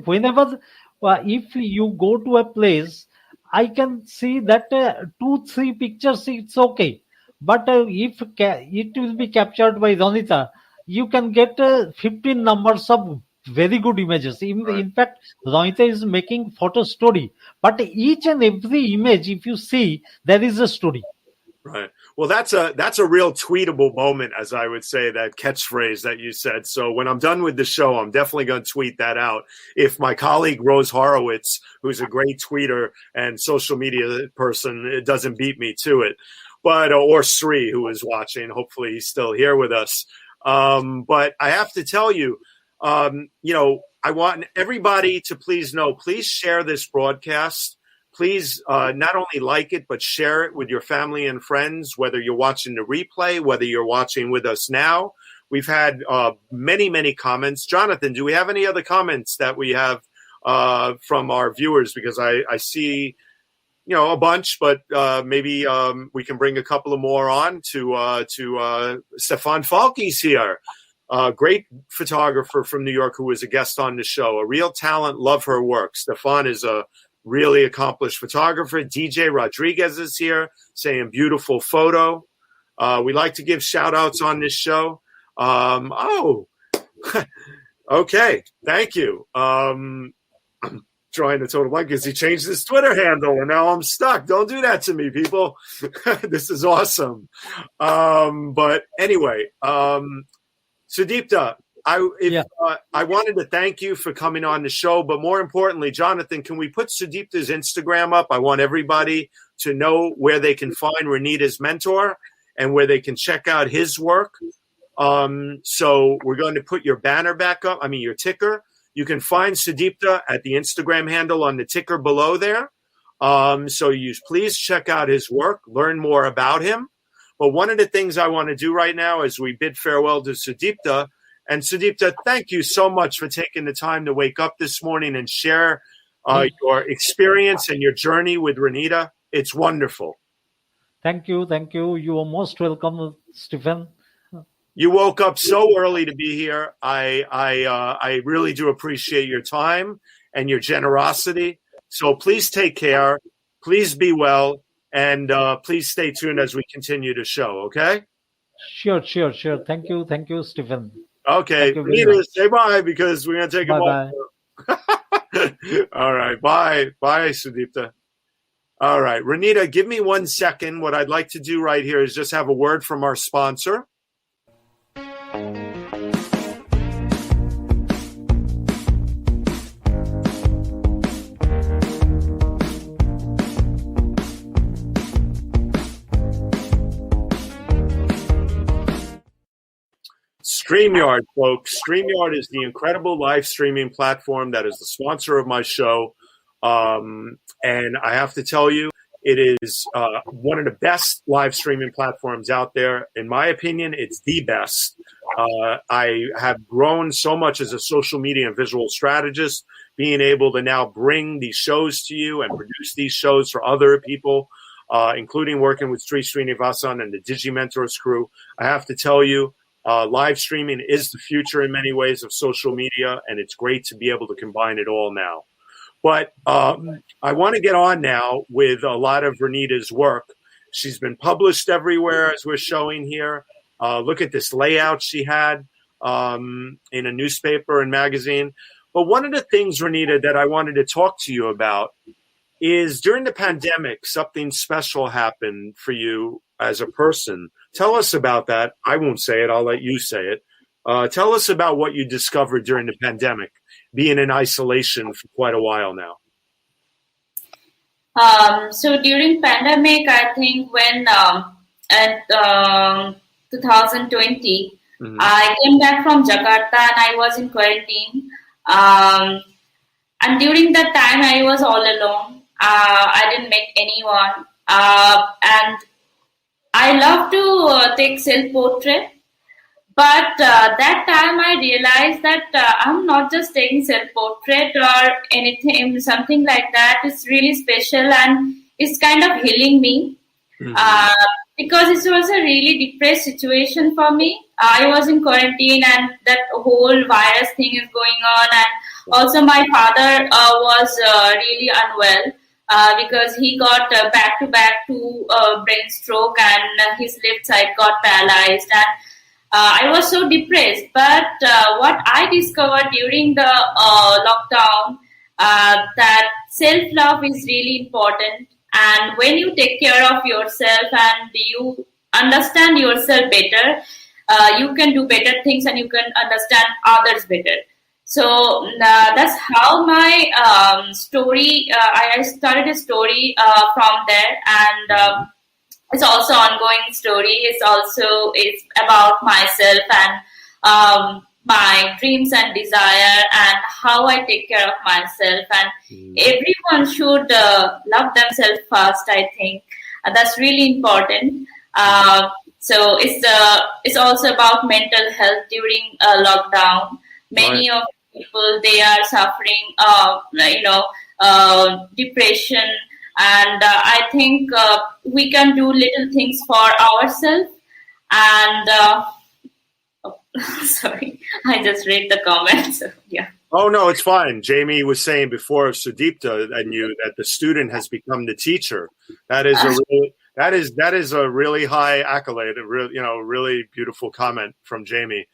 Speaker 3: whenever if you go to a place, I can see that 2-3 pictures it's okay, but if it will be captured by Ranita, you can get 15 numbers of very good images. In fact, Ranita is making photo story, but each and every image, if you see, there is a story.
Speaker 1: Right. Well, that's a real tweetable moment, as I would say, that catchphrase that you said. So when I'm done with the show, I'm definitely going to tweet that out. If my colleague Rose Horowitz, who's a great tweeter and social media person, it doesn't beat me to it, but or Sri, who is watching, hopefully he's still here with us. But I have to tell you, I want everybody to please share this broadcast. Please not only like it, but share it with your family and friends, whether you're watching the replay, whether you're watching with us now. We've had many, many comments. Jonathan, do we have any other comments that we have from our viewers? Because I see, a bunch, but maybe we can bring a couple of more on to Stefan Falke's here. Great photographer from New York who was a guest on the show. A real talent, love her work. Stefan is a really accomplished photographer. DJ Rodriguez is here saying beautiful photo. We like to give shout outs on this show. Okay. Thank you. I'm trying to total blank because he changed his Twitter handle and now I'm stuck. Don't do that to me, people. This is awesome. But anyway, Sudipta, I wanted to thank you for coming on the show, but more importantly, Jonathan, can we put Sudipta's Instagram up? I want everybody to know where they can find Ranita's mentor and where they can check out his work. So we're going to put your banner back up. Your ticker. You can find Sudipta at the Instagram handle on the ticker below there. So please check out his work, learn more about him. But one of the things I want to do right now is we bid farewell to Sudipta. And Sudipta, thank you so much for taking the time to wake up this morning and share your experience and your journey with Ranita. It's wonderful.
Speaker 3: Thank you. You are most welcome, Stephen.
Speaker 1: You woke up so early to be here. I really do appreciate your time and your generosity. So please take care. Please be well. And please stay tuned as we continue the show, okay?
Speaker 3: Sure. Thank you, Stephen.
Speaker 1: Okay, Ranita, say bye because we're going to take a moment. All right, bye, Sudipta. All right, Ranita, give me 1 second. What I'd like to do right here is just have a word from our sponsor. StreamYard, folks. StreamYard is the incredible live streaming platform that is the sponsor of my show. And I have to tell you, it is one of the best live streaming platforms out there. In my opinion, it's the best. I have grown so much as a social media and visual strategist, being able to now bring these shows to you and produce these shows for other people, including working with Sri Srinivasan and the DigiMentors crew. I have to tell you, live streaming is the future in many ways of social media, and it's great to be able to combine it all now. But I want to get on now with a lot of Ranita's work. She's been published everywhere, as we're showing here. Look at this layout she had in a newspaper and magazine. But one of the things, Ranita, that I wanted to talk to you about is during the pandemic, something special happened for you as a person. Tell us about that. I won't say it. I'll let you say it. Tell us about what you discovered during the pandemic, being in isolation for quite a while now.
Speaker 2: So during pandemic, I think when at 2020, I came back from Jakarta and I was in quarantine. And during that time, I was all alone. I didn't meet anyone. And I love to take self-portrait. But that time I realized that I'm not just taking self-portrait or anything, something like that. It's really special and it's kind of healing me. Because it was a really depressed situation for me. I was in quarantine and that whole virus thing is going on. And also my father was really unwell because he got back-to-back 2 brain stroke and his left side got paralyzed. And I was so depressed. But what I discovered during the lockdown, that self-love is really important. And when you take care of yourself and you understand yourself better, you can do better things and you can understand others better. So that's how my story, I started a story from there, and it's also ongoing story. It's about myself and my dreams and desire and how I take care of myself. And everyone should love themselves first, I think. That's really important. So it's also about mental health during lockdown. Many of people, they are suffering, depression. And I think we can do little things for ourselves. And sorry, I just read the comments. So, yeah.
Speaker 1: Oh, no, it's fine. Jamie was saying before Sudipta and you that the student has become the teacher. That is a really high accolade. A really beautiful comment from Jamie.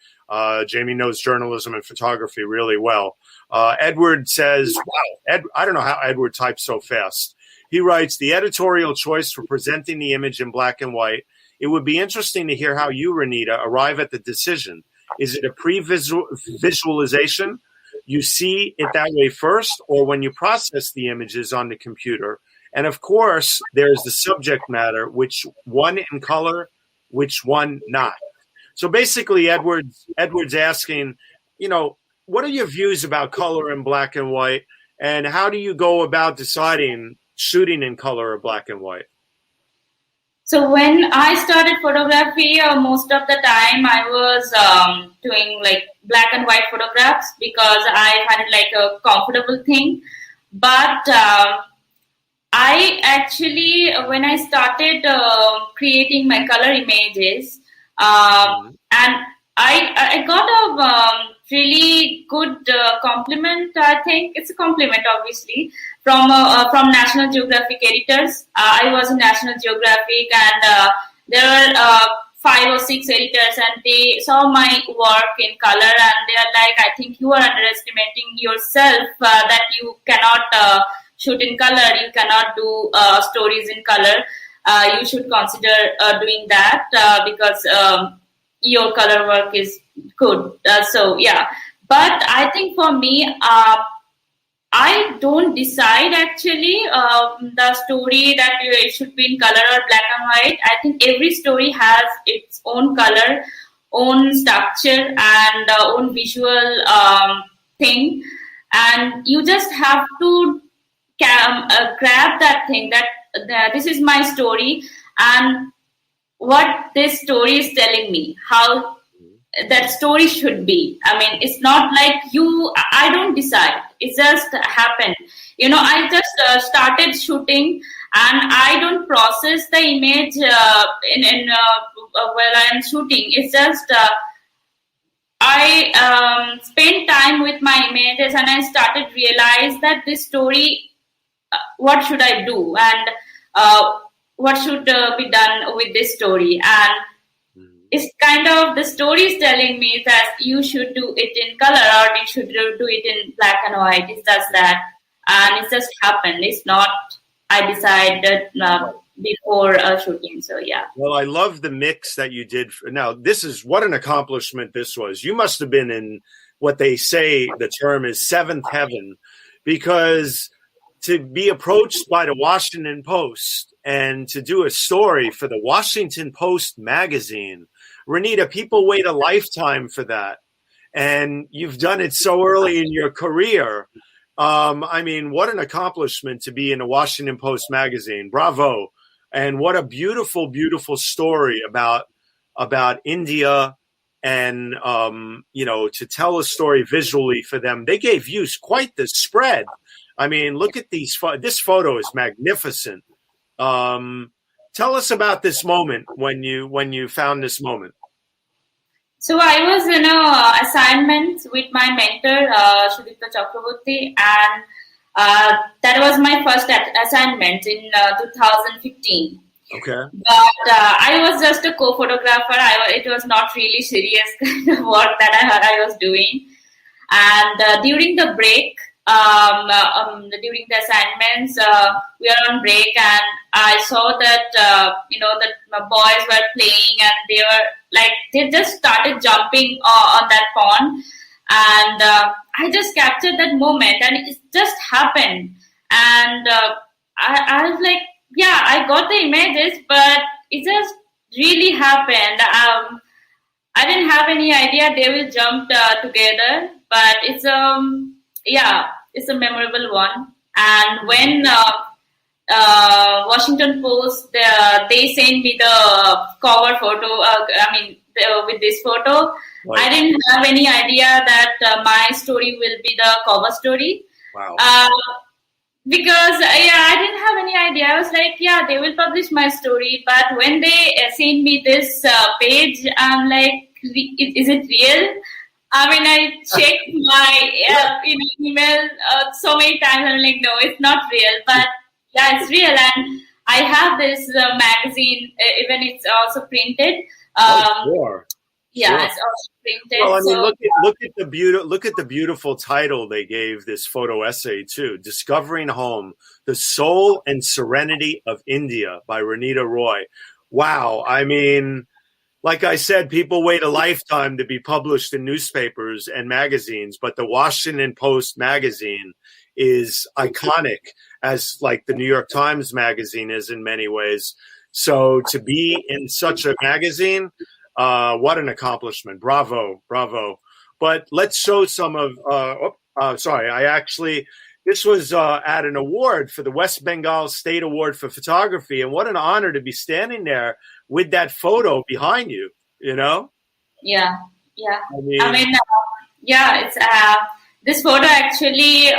Speaker 1: Jamie knows journalism and photography really well. Edward says, wow, I don't know how Edward types so fast. He writes, the editorial choice for presenting the image in black and white. It would be interesting to hear how you, Ranita, arrive at the decision. Is it a pre-visualization? You see it that way first, or when you process the images on the computer? And of course, there's the subject matter, which one in color, which one not. So basically, Edward's asking, what are your views about color in black and white? And how do you go about deciding shooting in color or black and white?
Speaker 2: So when I started photography, most of the time I was doing like black and white photographs because I find it like a comfortable thing. But I actually, when I started creating my color images, and I got a really good compliment. I think it's a compliment, obviously, from National Geographic editors. I was in National Geographic, and there were 5 or 6 editors, and they saw my work in color, and they are like, I think you are underestimating yourself, that you cannot shoot in color, you cannot do stories in color. You should consider doing that because your color work is good. So yeah, but I think for me, I don't decide actually the story that it should be in color or black and white. I think every story has its own color, own structure, and own visual thing, and you just have to grab that thing that this is my story and what this story is telling me, how that story should be. I mean, it's not like I don't decide. It just happened. I just started shooting, and I don't process the image while I'm shooting. It's just I spent time with my images, and I started realize that this story, what should I do, and what should be done with this story. And it's kind of, the story is telling me that you should do it in color or you should do it in black and white. It's just that, and it just happened. It's not I decided before shooting. So yeah.
Speaker 1: Well, I love the mix that you did. Now, this is what an accomplishment this was. You must have been in what they say the term is seventh heaven, because to be approached by the Washington Post and to do a story for the Washington Post magazine. Ranita, people wait a lifetime for that. And you've done it so early in your career. I mean, what an accomplishment to be in the Washington Post magazine. Bravo. And what a beautiful, beautiful story about India, and, to tell a story visually for them. They gave you quite the spread. I mean, look at these. This photo is magnificent. Tell us about this moment when you found this moment.
Speaker 2: So I was in assignment with my mentor, Sudipta Chakraborty, and that was my first assignment in 2015.
Speaker 1: Okay.
Speaker 2: But I was just a co-photographer. It was not really serious kind of work that I was doing. And during the break, during the assignments, we are on break, and I saw that that my boys were playing, and they just started jumping on that pond, and I just captured that moment, and it just happened, and I was like, yeah, I got the images, but it just really happened. I didn't have any idea they will jump together, but it's it's a memorable one. And when Washington Post they sent me the cover photo, with this photo, right. I didn't have any idea that my story will be the cover story.
Speaker 1: Wow.
Speaker 2: Because I didn't have any idea. I was like, yeah, they will publish my story. But when they sent me this page, I'm like, is it real? I mean, I checked my email so many times. I'm like, no, it's not real. But yeah, it's real. And I have this magazine, even it's also printed.
Speaker 1: Sure.
Speaker 2: Yeah,
Speaker 1: sure.
Speaker 2: It's also printed.
Speaker 1: Well, I mean, look at the beautiful title they gave this photo essay too: "Discovering Home: The Soul and Serenity of India" by Ranita Roy. Wow, I mean, like I said, people wait a lifetime to be published in newspapers and magazines, but the Washington Post magazine is iconic, as like the New York Times magazine is in many ways. So to be in such a magazine, what an accomplishment. Bravo, bravo. But let's show some of, this was at an award for the West Bengal State Award for Photography. And what an honor to be standing there with that photo behind you, you know?
Speaker 2: Yeah. It's this photo actually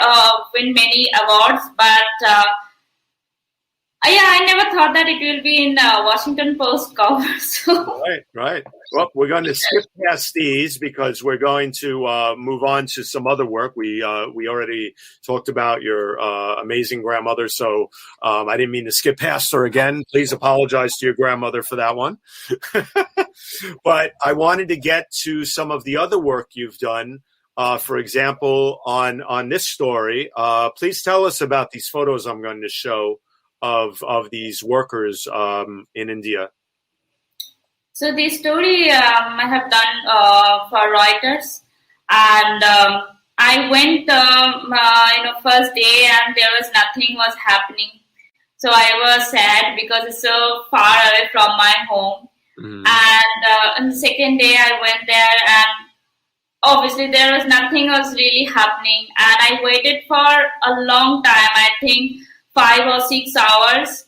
Speaker 2: win many awards, but I never thought that it will be in Washington Post cover. So.
Speaker 1: Right. Well, we're going to skip past these because we're going to move on to some other work. We already talked about your amazing grandmother, so I didn't mean to skip past her again. Please apologize to your grandmother for that one. But I wanted to get to some of the other work you've done. For example, on this story, please tell us about these photos I'm going to show of these workers in India.
Speaker 2: So the story I have done for Reuters, and I went first day, and there was nothing was happening. So I was sad because it's so far away from my home. Mm-hmm. And on the second day I went there, and obviously there was nothing was really happening, and I waited for a long time. I think 5 or 6 hours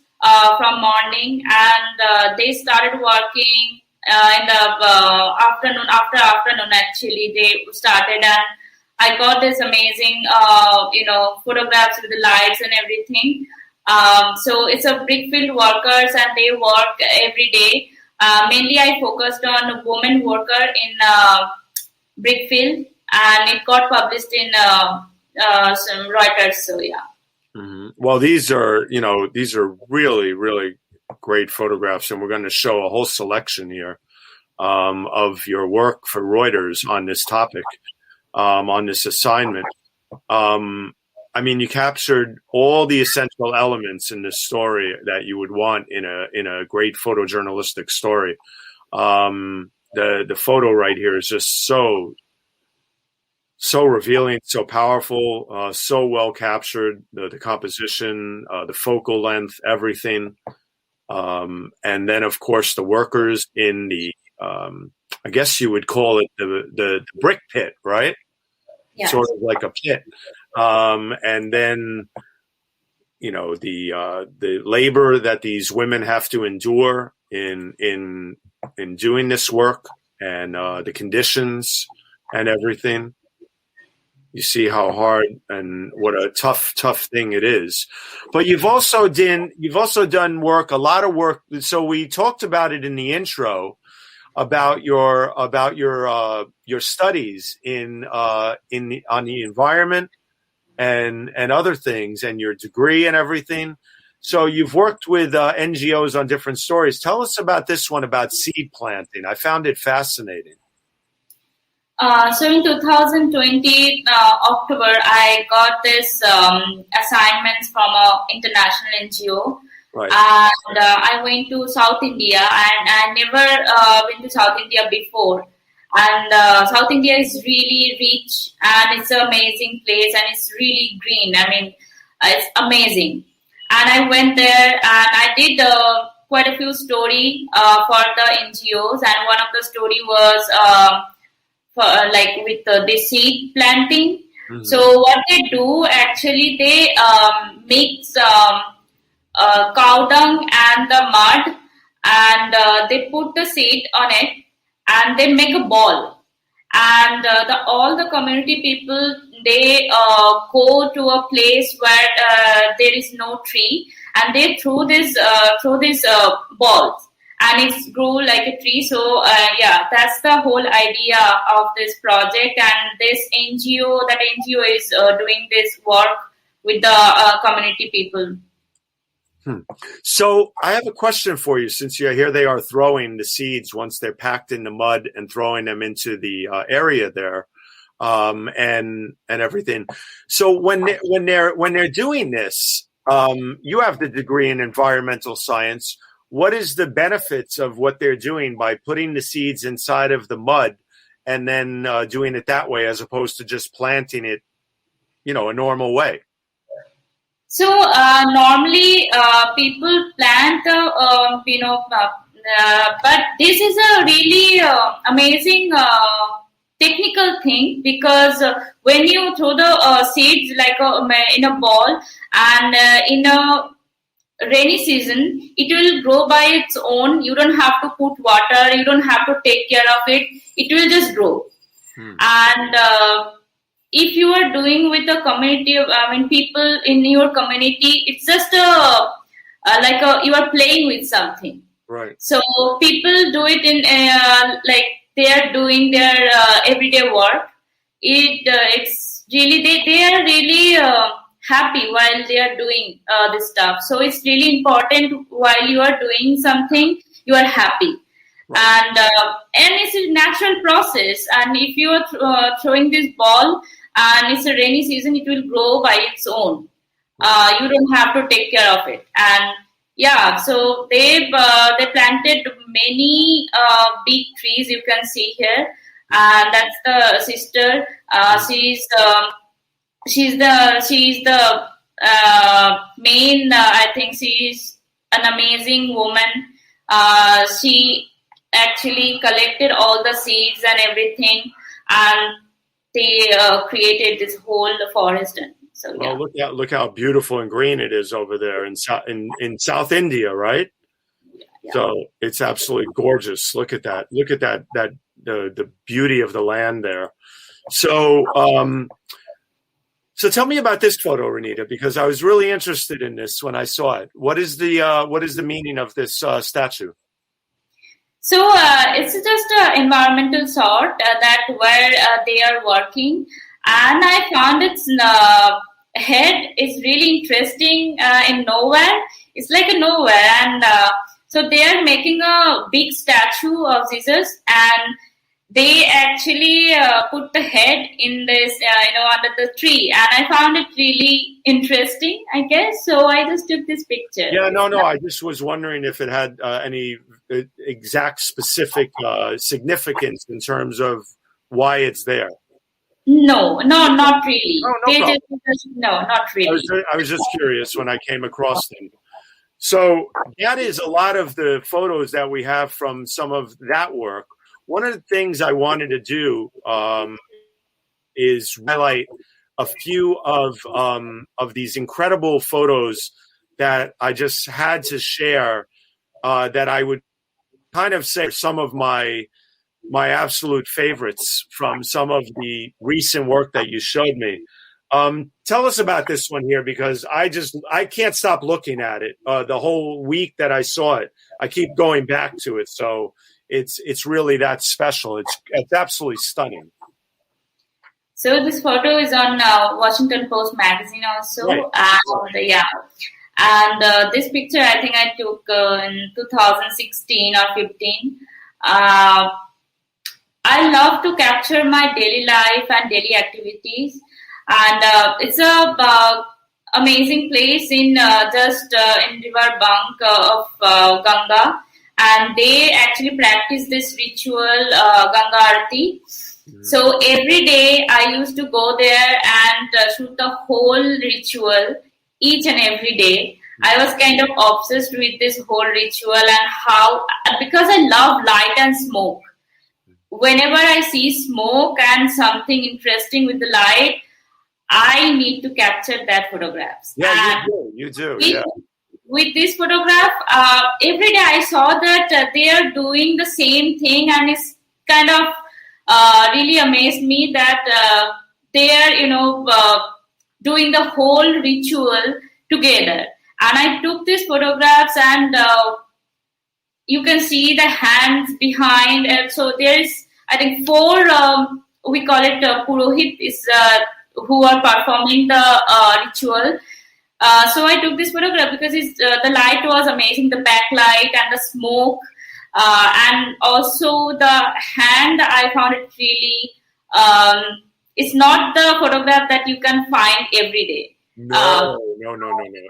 Speaker 2: from morning, and they started working in the afternoon. After afternoon, actually, they started, and I got this amazing, photographs with the lights and everything. So it's a brickfield workers, and they work every day. Mainly, I focused on a woman worker in brickfield, and it got published in some Reuters. So yeah.
Speaker 1: Mm-hmm. Well, these are really, really great photographs, and we're going to show a whole selection here of your work for Reuters on this topic, on this assignment. I mean, you captured all the essential elements in this story that you would want in a great photojournalistic story. The photo right here is just so revealing, so powerful, so well captured, the composition, the focal length, everything. And then, of course, the workers in the, I guess you would call it the brick pit, right?
Speaker 2: Yes.
Speaker 1: Sort of like a pit. And then, the labor that these women have to endure in doing this work, and the conditions and everything. You see how hard and what a tough thing it is. But you've also done work, a lot of work. So we talked about it in the intro about your studies on the environment and other things, and your degree and everything. So you've worked with NGOs on different stories. Tell us about this one about seed planting. I found it fascinating.
Speaker 2: So in 2020 October, I got this assignments from an international NGO,
Speaker 1: Right.
Speaker 2: and I went to South India, and I never been to South India before. And South India is really rich, and it's an amazing place, and it's really green. I mean, it's amazing. And I went there, and I did quite a few story for the NGOs, and one of the story was with the seed planting.
Speaker 1: Mm-hmm.
Speaker 2: So what they do actually, they mix cow dung and the mud, and they put the seed on it, and they make a ball. And all the community people, they go to a place where there is no tree, and they throw this balls, and it's grew like a tree. So that's the whole idea of this project. And this NGO is doing this work with the community people.
Speaker 1: So I have a question for you, since here they are throwing the seeds once they're packed in the mud and throwing them into the area there, and everything. So when they're doing this, you have the degree in environmental science. What is the benefits of what they're doing by putting the seeds inside of the mud and then doing it that way, as opposed to just planting it, a normal way?
Speaker 2: So normally people plant, but this is a really amazing technical thing, because when you throw the seeds like in a ball, and in a rainy season, it will grow by its own. You don't have to put water. You don't have to take care of it. It will just grow. And if you are doing with a community, people in your community, it's just you are playing with something.
Speaker 1: Right.
Speaker 2: So people do it in like they are doing their everyday work. It's really they are really happy while they are doing this stuff. So it's really important, while you are doing something, you are happy. Right. And it's a natural process. And if you are throwing this ball, and it's a rainy season, it will grow by its own. You don't have to take care of it. And so they planted many big trees. You can see here, and that's the sister. She's the main. I think she's an amazing woman. She actually collected all the seeds and everything, and they created this whole forest. So yeah.
Speaker 1: Well, look how beautiful and green it is over there in South India, right? Yeah. So it's absolutely gorgeous. Look at that. Look at that the beauty of the land there. So so tell me about this photo, Ranita, because I was really interested in this when I saw it. What is the meaning of this statue?
Speaker 2: So it's just an environmental sort that where they are working, and I found its head is really interesting in nowhere. It's like a nowhere, and so they are making a big statue of Jesus, and they actually put the head in this, under the tree, and I found it really interesting, I guess. So I just took this picture.
Speaker 1: Yeah, no. I just was wondering if it had any exact specific significance in terms of why it's there.
Speaker 2: No, not really.
Speaker 1: No,
Speaker 2: not really.
Speaker 1: I was just curious when I came across them. So that is a lot of the photos that we have from some of that work. One of the things I wanted to do is highlight a few of these incredible photos that I just had to share, that I would kind of say some of my absolute favorites from some of the recent work that you showed me. Tell us about this one here, because I can't stop looking at it. The whole week that I saw it, I keep going back to it. So it's really that special. It's absolutely stunning.
Speaker 2: So this photo is on Washington Post magazine also.
Speaker 1: Right.
Speaker 2: And this picture I think I took in 2016 or 15. I love to capture my daily life and daily activities, and it's a amazing place in just in river bank of Ganga, and they actually practice this ritual Ganga Aarti. So every day I used to go there and shoot the whole ritual each and every day. I was kind of obsessed with this whole ritual and how, because I love light and smoke. Whenever I see smoke and something interesting with the light, I need to capture that photographs.
Speaker 1: Yeah,
Speaker 2: and
Speaker 1: you do.
Speaker 2: with,
Speaker 1: Yeah.
Speaker 2: with this photograph, every day I saw that they are doing the same thing, and it's kind of really amazed me that they are, doing the whole ritual together. And I took these photographs, and you can see the hands behind. And so there is, I think, four, we call it Purohit, is who are performing the ritual. So I took this photograph because the light was amazing, the backlight and the smoke. And also the hand, I found it really, it's not the photograph that you can find every day.
Speaker 1: No.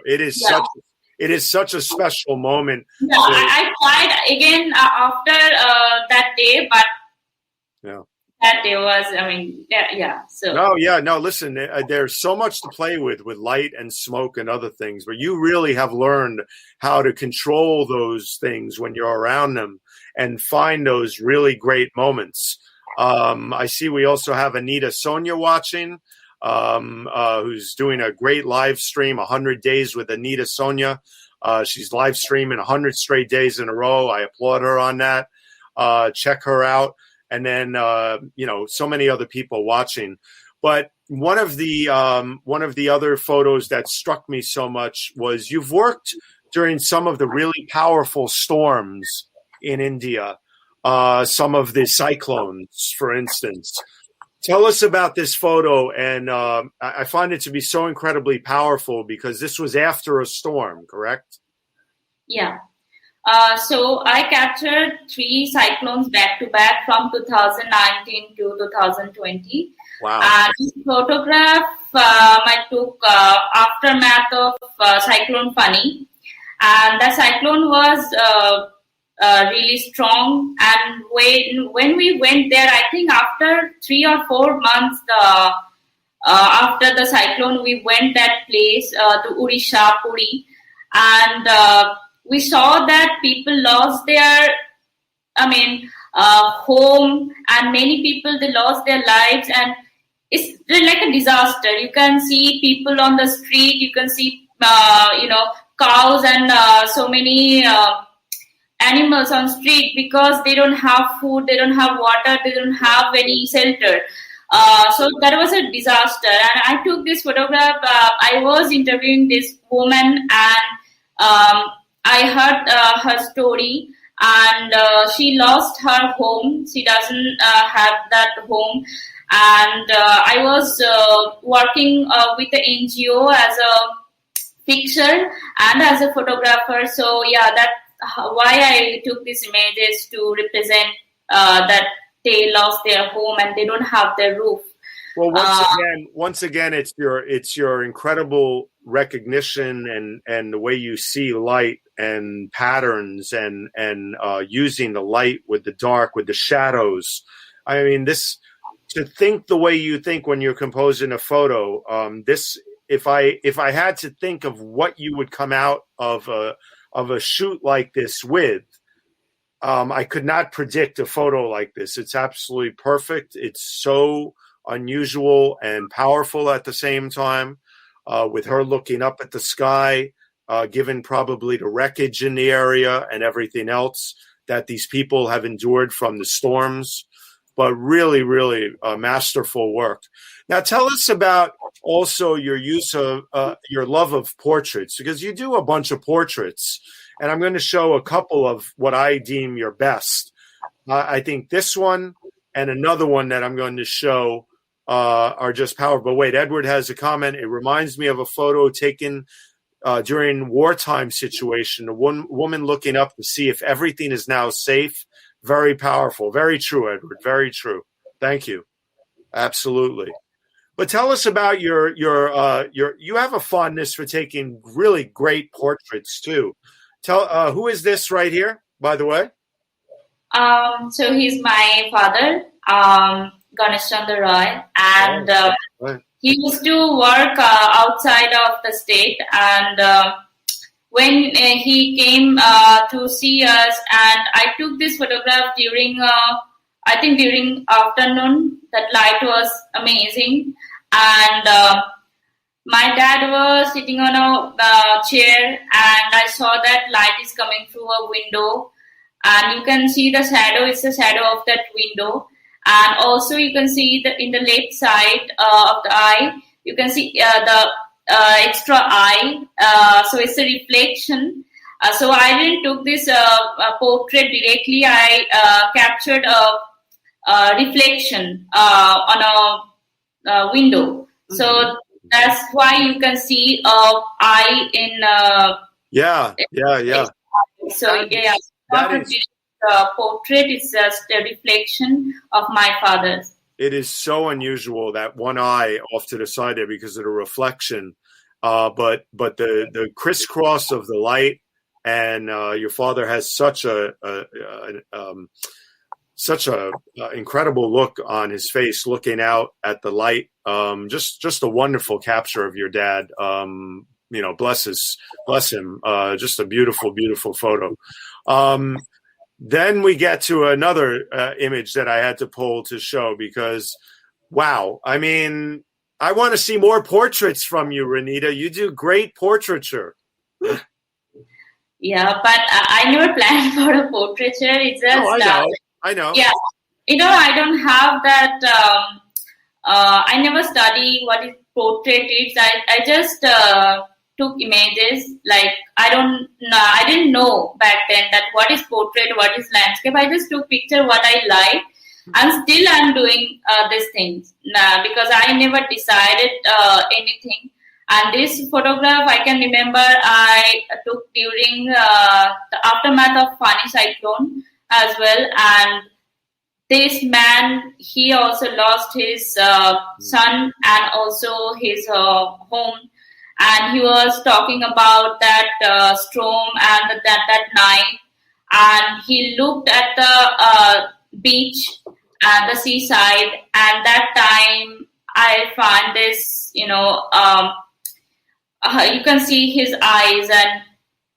Speaker 1: It is such a special moment.
Speaker 2: Yeah, I tried again after that day, but that day was, So
Speaker 1: No. Listen, there's so much to play with light and smoke and other things, but you really have learned how to control those things when you're around them and find those really great moments. I see we also have Anita Sonia watching, who's doing a great live stream, 100 Days with Anita Sonia. She's live streaming 100 straight days in a row. I applaud her on that. Check her out. And then, so many other people watching. But one of the other photos that struck me so much was you've worked during some of the really powerful storms in India, some of the cyclones, for instance. Tell us about this photo. And I find it to be so incredibly powerful because this was after a storm, correct?
Speaker 2: Yeah. So I captured 3 cyclones back to back from 2019 to 2020.
Speaker 1: Wow.
Speaker 2: And this photograph I took aftermath of Cyclone Fani. And the cyclone was really strong. And when we went there, I think after 3 or 4 months after the cyclone, we went that place to Odisha, Puri. And we saw that people lost their, home, and many people, they lost their lives, and it's like a disaster. You can see people on the street, you can see, cows and so many animals on street because they don't have food, they don't have water, they don't have any shelter. So that was a disaster. And I took this photograph. I was interviewing this woman, and I heard her story, and she lost her home. She doesn't have that home. And I was working with the NGO as a fixer and as a photographer. So that's why I took these images to represent that they lost their home and they don't have their roof.
Speaker 1: Well, once again, it's your incredible recognition and the way you see light and patterns and using the light with the dark, with the shadows. I mean, to think the way you think when you're composing a photo. If I had to think of what you would come out of a shoot like this with, I could not predict a photo like this. It's absolutely perfect. It's so unusual and powerful at the same time, with her looking up at the sky, given probably the wreckage in the area and everything else that these people have endured from the storms. But really, really masterful work. Now, tell us about also your use of your love of portraits, because you do a bunch of portraits, and I'm going to show a couple of what I deem your best. I think this one and another one that I'm going to show are just powerful. But wait, Edward has a comment. It reminds me of a photo taken during wartime situation, a woman looking up to see if everything is now safe. Very powerful. Very true, Edward. Very true. Thank you. Absolutely. But tell us about your you have a fondness for taking really great portraits too. Tell who is this right here, by the way?
Speaker 2: So he's my father, Chandra Roy, and
Speaker 1: Right.
Speaker 2: he used to work outside of the state, and when he came to see us, and I took this photograph during, I think during afternoon. That light was amazing, and my dad was sitting on a chair, and I saw that light is coming through a window, and you can see the shadow. It's the shadow of that window, and also you can see in the left side of the eye, you can see the extra eye. So it's a reflection. So I didn't took this portrait directly. I captured a reflection on a window. So that's why you can see eye in.
Speaker 1: Yeah.
Speaker 2: So yeah, not a portrait. It's just a reflection of my father's.
Speaker 1: It is so unusual, that one eye off to the side there, because of the reflection. But the crisscross of the light, and your father has such a incredible look on his face, looking out at the light. Just a wonderful capture of your dad. Bless him. Just a beautiful photo. Then we get to another image that I had to pull to show, because, wow, I mean, I want to see more portraits from you, Ranita. You do great portraiture.
Speaker 2: Yeah, but I never planned for a portraiture. It's just
Speaker 1: I know.
Speaker 2: Yeah, I don't have that. I never study what is portrait is. I just took images. Like I didn't know back then that what is portrait, what is landscape. I just took picture what I like, and still I'm doing these things because I never decided anything. And this photograph I can remember I took during the aftermath of Fani cyclone as well. And this man, he also lost his son and also his home. And he was talking about that storm and that night. And he looked at the beach and the seaside. And that time I found this, you can see his eyes, and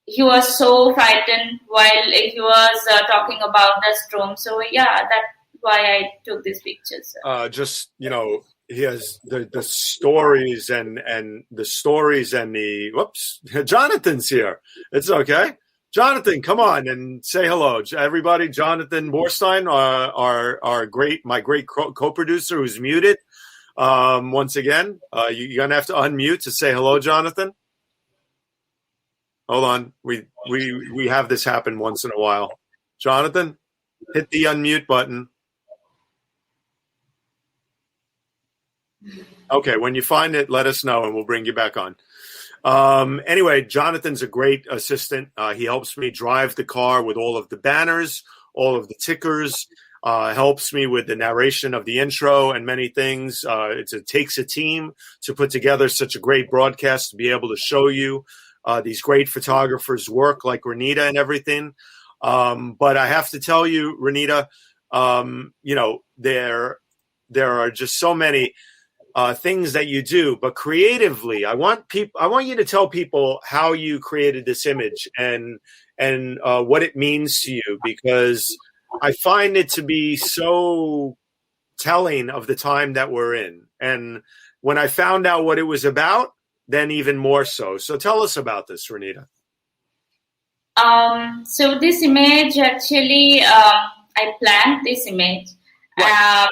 Speaker 2: he was so frightened while he was talking about the storm. So yeah, that's why I took these pictures.
Speaker 1: He has the stories and the stories and the whoops. Jonathan's here. It's okay. Jonathan, come on and say hello, everybody. Jonathan Borstein, my great co-producer, who's muted. Once again, you're gonna have to unmute to say hello, Jonathan. Hold on, we have this happen once in a while. Jonathan, hit the unmute button. Okay, when you find it, let us know and we'll bring you back on. Anyway, Jonathan's a great assistant. He helps me drive the car with all of the banners, all of the tickers. Helps me with the narration of the intro and many things. It takes a team to put together such a great broadcast, to be able to show you these great photographers' work like Ranita and everything. But I have to tell you, Ranita, there are just so many things that you do, but creatively, I want you to tell people how you created this image and what it means to you, because I find it to be so telling of the time that we're in. And when I found out what it was about, then even more so. So tell us about this, Ranita.
Speaker 2: So this image, actually, I planned this image. Right.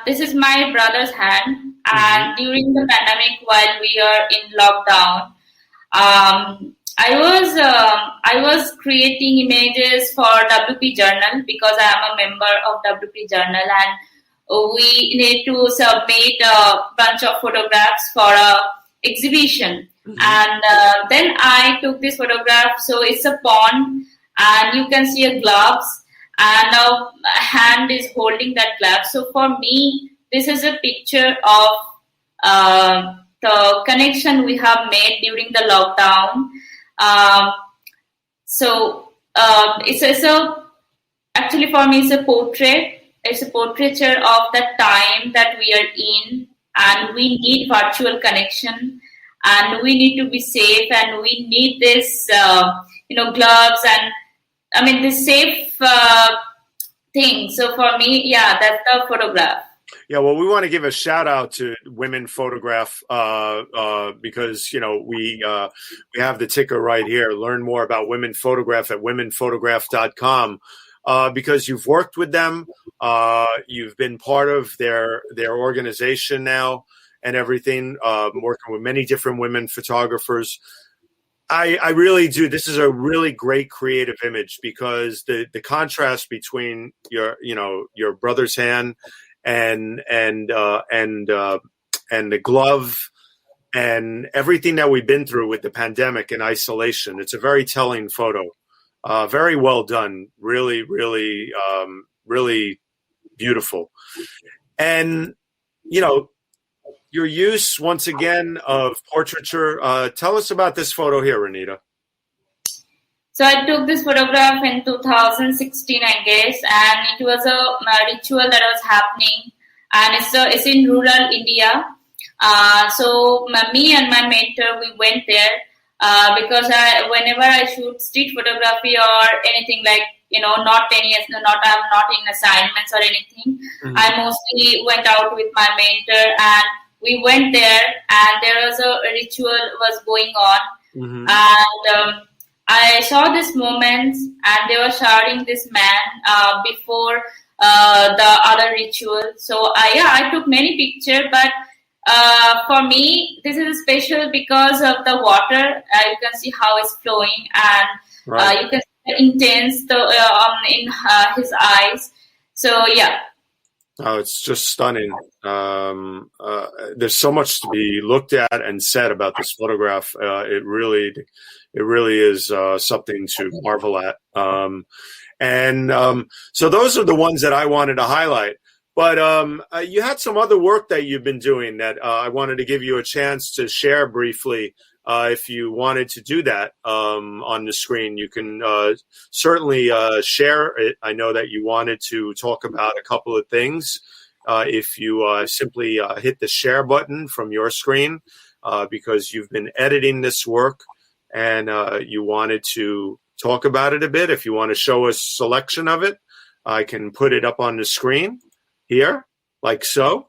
Speaker 2: This is my brother's hand. And during the pandemic, while we are in lockdown, I was creating images for WP Journal, because I am a member of WP Journal, and we need to submit a bunch of photographs for a exhibition. And then I took this photograph. So it's a pond, and you can see a gloves, and a hand is holding that glove. So for me, this is a picture of the connection we have made during the lockdown. Actually for me, it's a portrait. It's a portraiture of the time that we are in, and we need virtual connection, and we need to be safe, and we need this, gloves, and I mean this safe thing. So for me, yeah, that's the photograph.
Speaker 1: Yeah, well, we want to give a shout out to Women Photograph because we have the ticker right here. Learn more about Women Photograph at womenphotograph.com. Because you've worked with them, you've been part of their organization now and everything, working with many different women photographers. I really do. This is a really great creative image because the contrast between your brother's hand and the glove and everything that we've been through with the pandemic and isolation. It's a very telling photo. Very well done. Really, really, really beautiful. And, your use, once again, of portraiture. Tell us about this photo here, Ranita.
Speaker 2: So I took this photograph in 2016, I guess, and it was a ritual that was happening. And it's in rural India. So me and my mentor, we went there. Because whenever I shoot street photography or anything like, I'm not in assignments or anything, I mostly went out with my mentor, and we went there, and there was a ritual was going on, and I saw this moment, and they were shouting this man before the other ritual. So I took many pictures, but for me, this is special because of the water. You can see how it's flowing, and you can see the intense in his eyes. So yeah.
Speaker 1: Oh, it's just stunning. There's so much to be looked at and said about this photograph. It really is something to marvel at. So those are the ones that I wanted to highlight. But you had some other work that you've been doing that I wanted to give you a chance to share briefly. If you wanted to do that on the screen, you can certainly share it. I know that you wanted to talk about a couple of things. If you simply hit the share button from your screen, because you've been editing this work and you wanted to talk about it a bit. If you want to show a selection of it, I can put it up on the screen here, like so.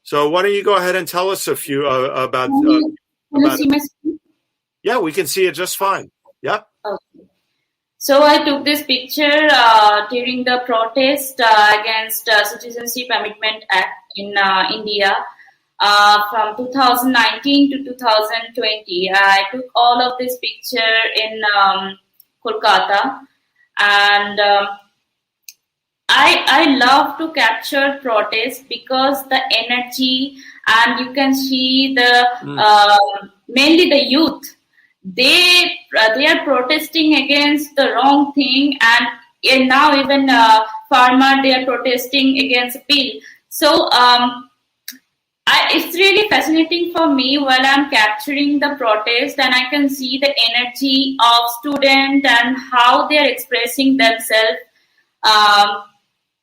Speaker 1: So why don't you go ahead and tell us a few about
Speaker 2: see my screen?
Speaker 1: Yeah, we can see it just fine. Yep.
Speaker 2: Okay. So I took this picture during the protest against Citizenship Amendment Act in India from 2019 to 2020. I took all of this picture in Kolkata, and I love to capture protests because the energy, and you can see the mainly the youth. They are protesting against the wrong thing, and now even farmer, they are protesting against a bill. So it's really fascinating for me while I'm capturing the protest, and I can see the energy of students and how they are expressing themselves.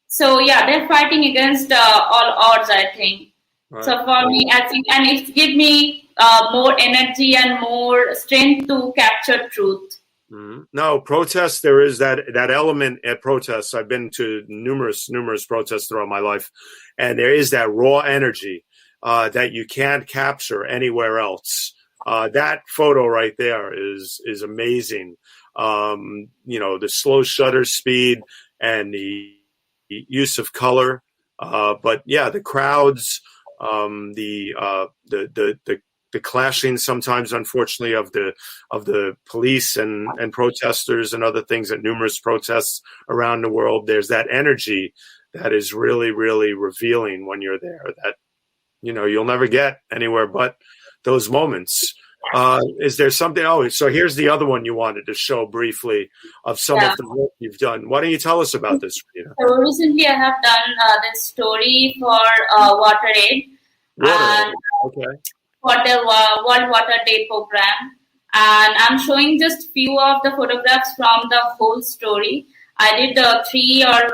Speaker 2: So yeah, they're fighting against all odds, I think. Right. So for me, I think, and it gives me more energy and more strength to capture truth.
Speaker 1: Mm-hmm. No, protests, there is that element at protests. I've been to numerous protests throughout my life, and there is that raw energy that you can't capture anywhere else. That photo right there is amazing. The slow shutter speed and the use of color, but yeah, the crowds, the clashing sometimes, unfortunately, of the police and protesters and other things at numerous protests around the world. There's that energy that is really, really revealing when you're there, that you'll never get anywhere but those moments. Is there something? Oh, so here's the other one you wanted to show briefly of some of the work you've done. Why don't you tell us about this, Rita?
Speaker 2: So recently I have done this story for WaterAid.
Speaker 1: Okay.
Speaker 2: For the World Water Day program. And I'm showing just few of the photographs from the whole story. I did 3 or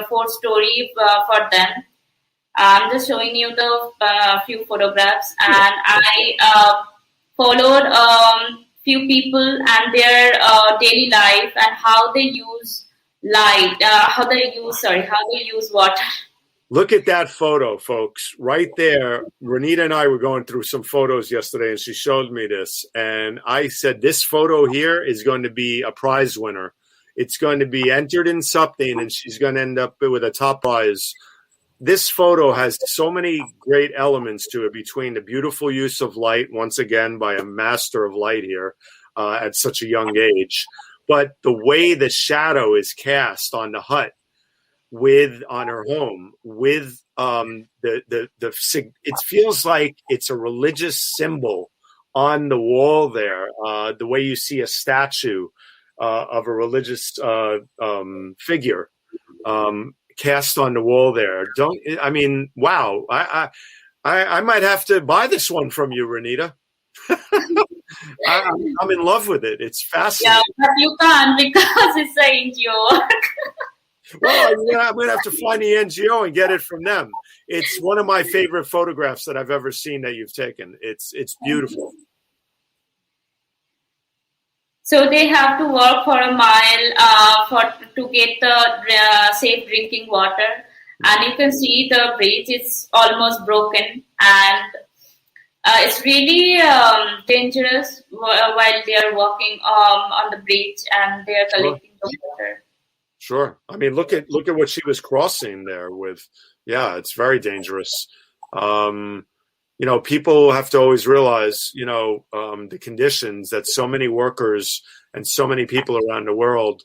Speaker 2: 4 stories for them. I'm just showing you the few photographs, and I followed few people and their daily life and how they use how they use water.
Speaker 1: Look at that photo, folks. Right there. Ranita and I were going through some photos yesterday, and she showed me this. And I said, this photo here is going to be a prize winner. It's going to be entered in something, and she's going to end up with a top prize. This photo has so many great elements to it, between the beautiful use of light, once again, by a master of light here at such a young age. But the way the shadow is cast on the hut, on her home, with it feels like it's a religious symbol on the wall there. The way you see a statue of a religious figure cast on the wall there. Wow! I might have to buy this one from you, Ranita. I'm in love with it. It's fascinating.
Speaker 2: Yeah, but you can't because it's an NGO.
Speaker 1: Well, I'm going to have to find the NGO and get it from them. It's one of my favorite photographs that I've ever seen that you've taken. It's beautiful.
Speaker 2: So they have to walk for a mile to get the safe drinking water. And you can see the bridge is almost broken. And it's really dangerous while they are walking on the bridge and they are collecting the water.
Speaker 1: Sure. I mean, look at what she was crossing there with. Yeah, it's very dangerous. People have to always realize, the conditions that so many workers and so many people around the world,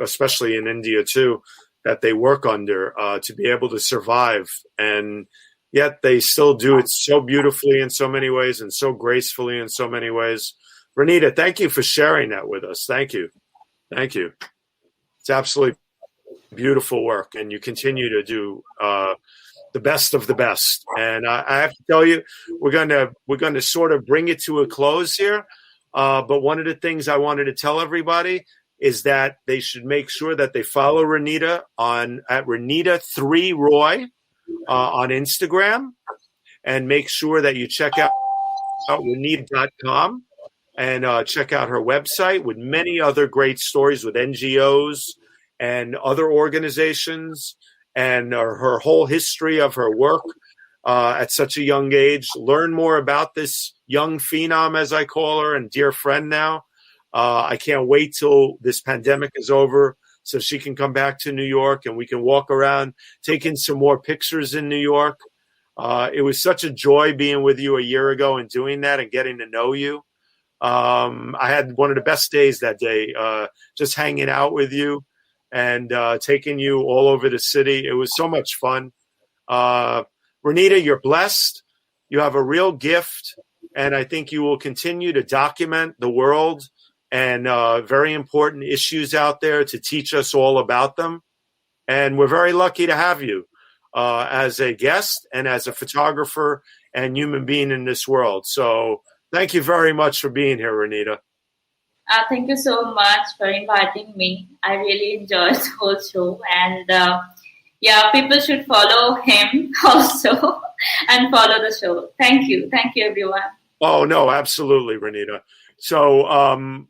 Speaker 1: especially in India too, that they work under to be able to survive. And yet they still do it so beautifully in so many ways and so gracefully in so many ways. Ranita, thank you for sharing that with us. Thank you. Thank you. It's absolutely beautiful work, and you continue to do the best of the best. And I have to tell you, we're going to sort of bring it to a close here. But one of the things I wanted to tell everybody is that they should make sure that they follow Ranita at Ranita3Roy on Instagram, and make sure that you check out Ranita.com. And check out her website with many other great stories with NGOs and other organizations, and her whole history of her work at such a young age. Learn more about this young phenom, as I call her, and dear friend now. I can't wait till this pandemic is over so she can come back to New York and we can walk around taking some more pictures in New York. It was such a joy being with you a year ago and doing that and getting to know you. I had one of the best days that day, just hanging out with you and taking you all over the city. It was so much fun. Ranita, you're blessed. You have a real gift, and I think you will continue to document the world and very important issues out there to teach us all about them. And we're very lucky to have you as a guest and as a photographer and human being in this world. So thank you very much for being here, Ranita.
Speaker 2: Thank you so much for inviting me. I really enjoyed the whole show. And people should follow him also and follow the show. Thank you. Thank you, everyone.
Speaker 1: Oh, no, absolutely, Ranita. So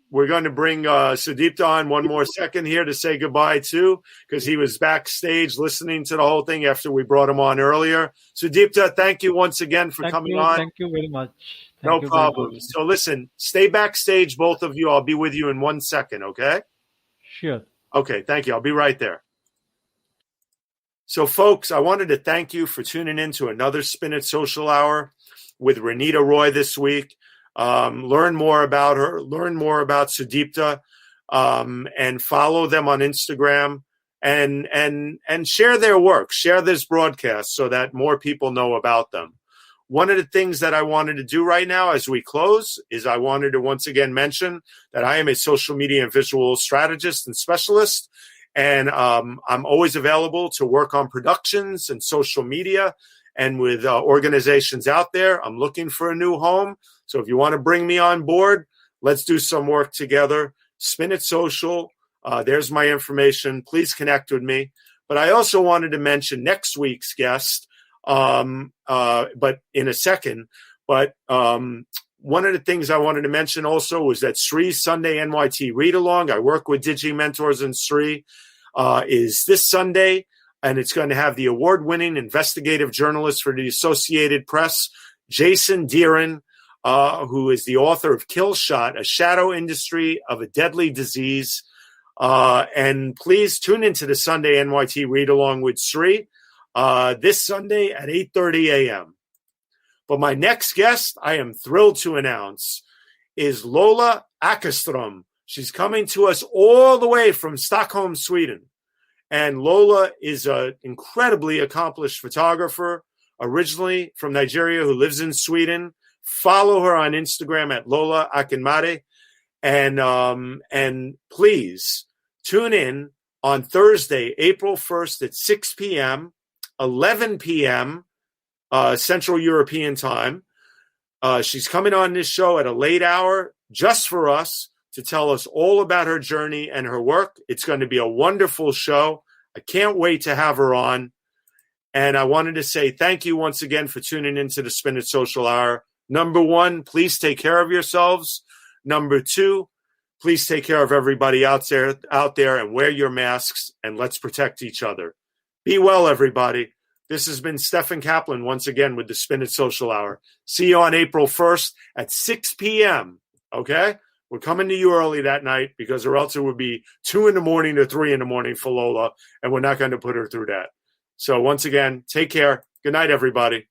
Speaker 1: we're going to bring Sudipta on one more second here to say goodbye too, because he was backstage listening to the whole thing after we brought him on earlier. Sudipta, thank you once again for coming on.
Speaker 3: Thank you very much.
Speaker 1: No problem. So listen, stay backstage, both of you. I'll be with you in 1 second, okay?
Speaker 3: Sure.
Speaker 1: Okay, thank you. I'll be right there. So, folks, I wanted to thank you for tuning in to another Spin It Social Hour with Ranita Roy this week. Learn more about her, learn more about Sudipta, and follow them on Instagram and share their work, share this broadcast so that more people know about them. one of the things that I wanted to do right now as we close is I wanted to once again mention that I am a social media and visual strategist and specialist. And I'm always available to work on productions and social media and with organizations out there. I'm looking for a new home. So if you want to bring me on board, let's do some work together. Spin It Social. There's my information. Please connect with me. But I also wanted to mention next week's guest, but in a second. But one of the things I wanted to mention also was that Sri's Sunday NYT Read Along. I work with Digi Mentors and Sri. Is this Sunday, and it's going to have the award-winning investigative journalist for the Associated Press, Jason Deeren, who is the author of Kill Shot, A Shadow Industry of a Deadly Disease. And please tune into the Sunday NYT Read Along with Sri this Sunday at 8:30 a.m. But my next guest, I am thrilled to announce, is Lola Ackerström. She's coming to us all the way from Stockholm, Sweden. And Lola is an incredibly accomplished photographer, originally from Nigeria, who lives in Sweden. Follow her on Instagram at Lola Akinmade. And please tune in on Thursday, April 1st at 6 p.m., 11 p.m. Central European time. She's coming on this show at a late hour just for us to tell us all about her journey and her work. It's going to be a wonderful show. I can't wait to have her on. And I wanted to say thank you once again for tuning into the Spin It Social Hour. Number one, please take care of yourselves. Number two, please take care of everybody out there and wear your masks, and let's protect each other. Be well, everybody. This has been Stefan Kaplan once again with the Spin It Social Hour. See you on April 1st at 6 p.m. Okay? We're coming to you early that night because or else it would be 2 in the morning to 3 in the morning for Lola, and we're not going to put her through that. So once again, take care. Good night, everybody.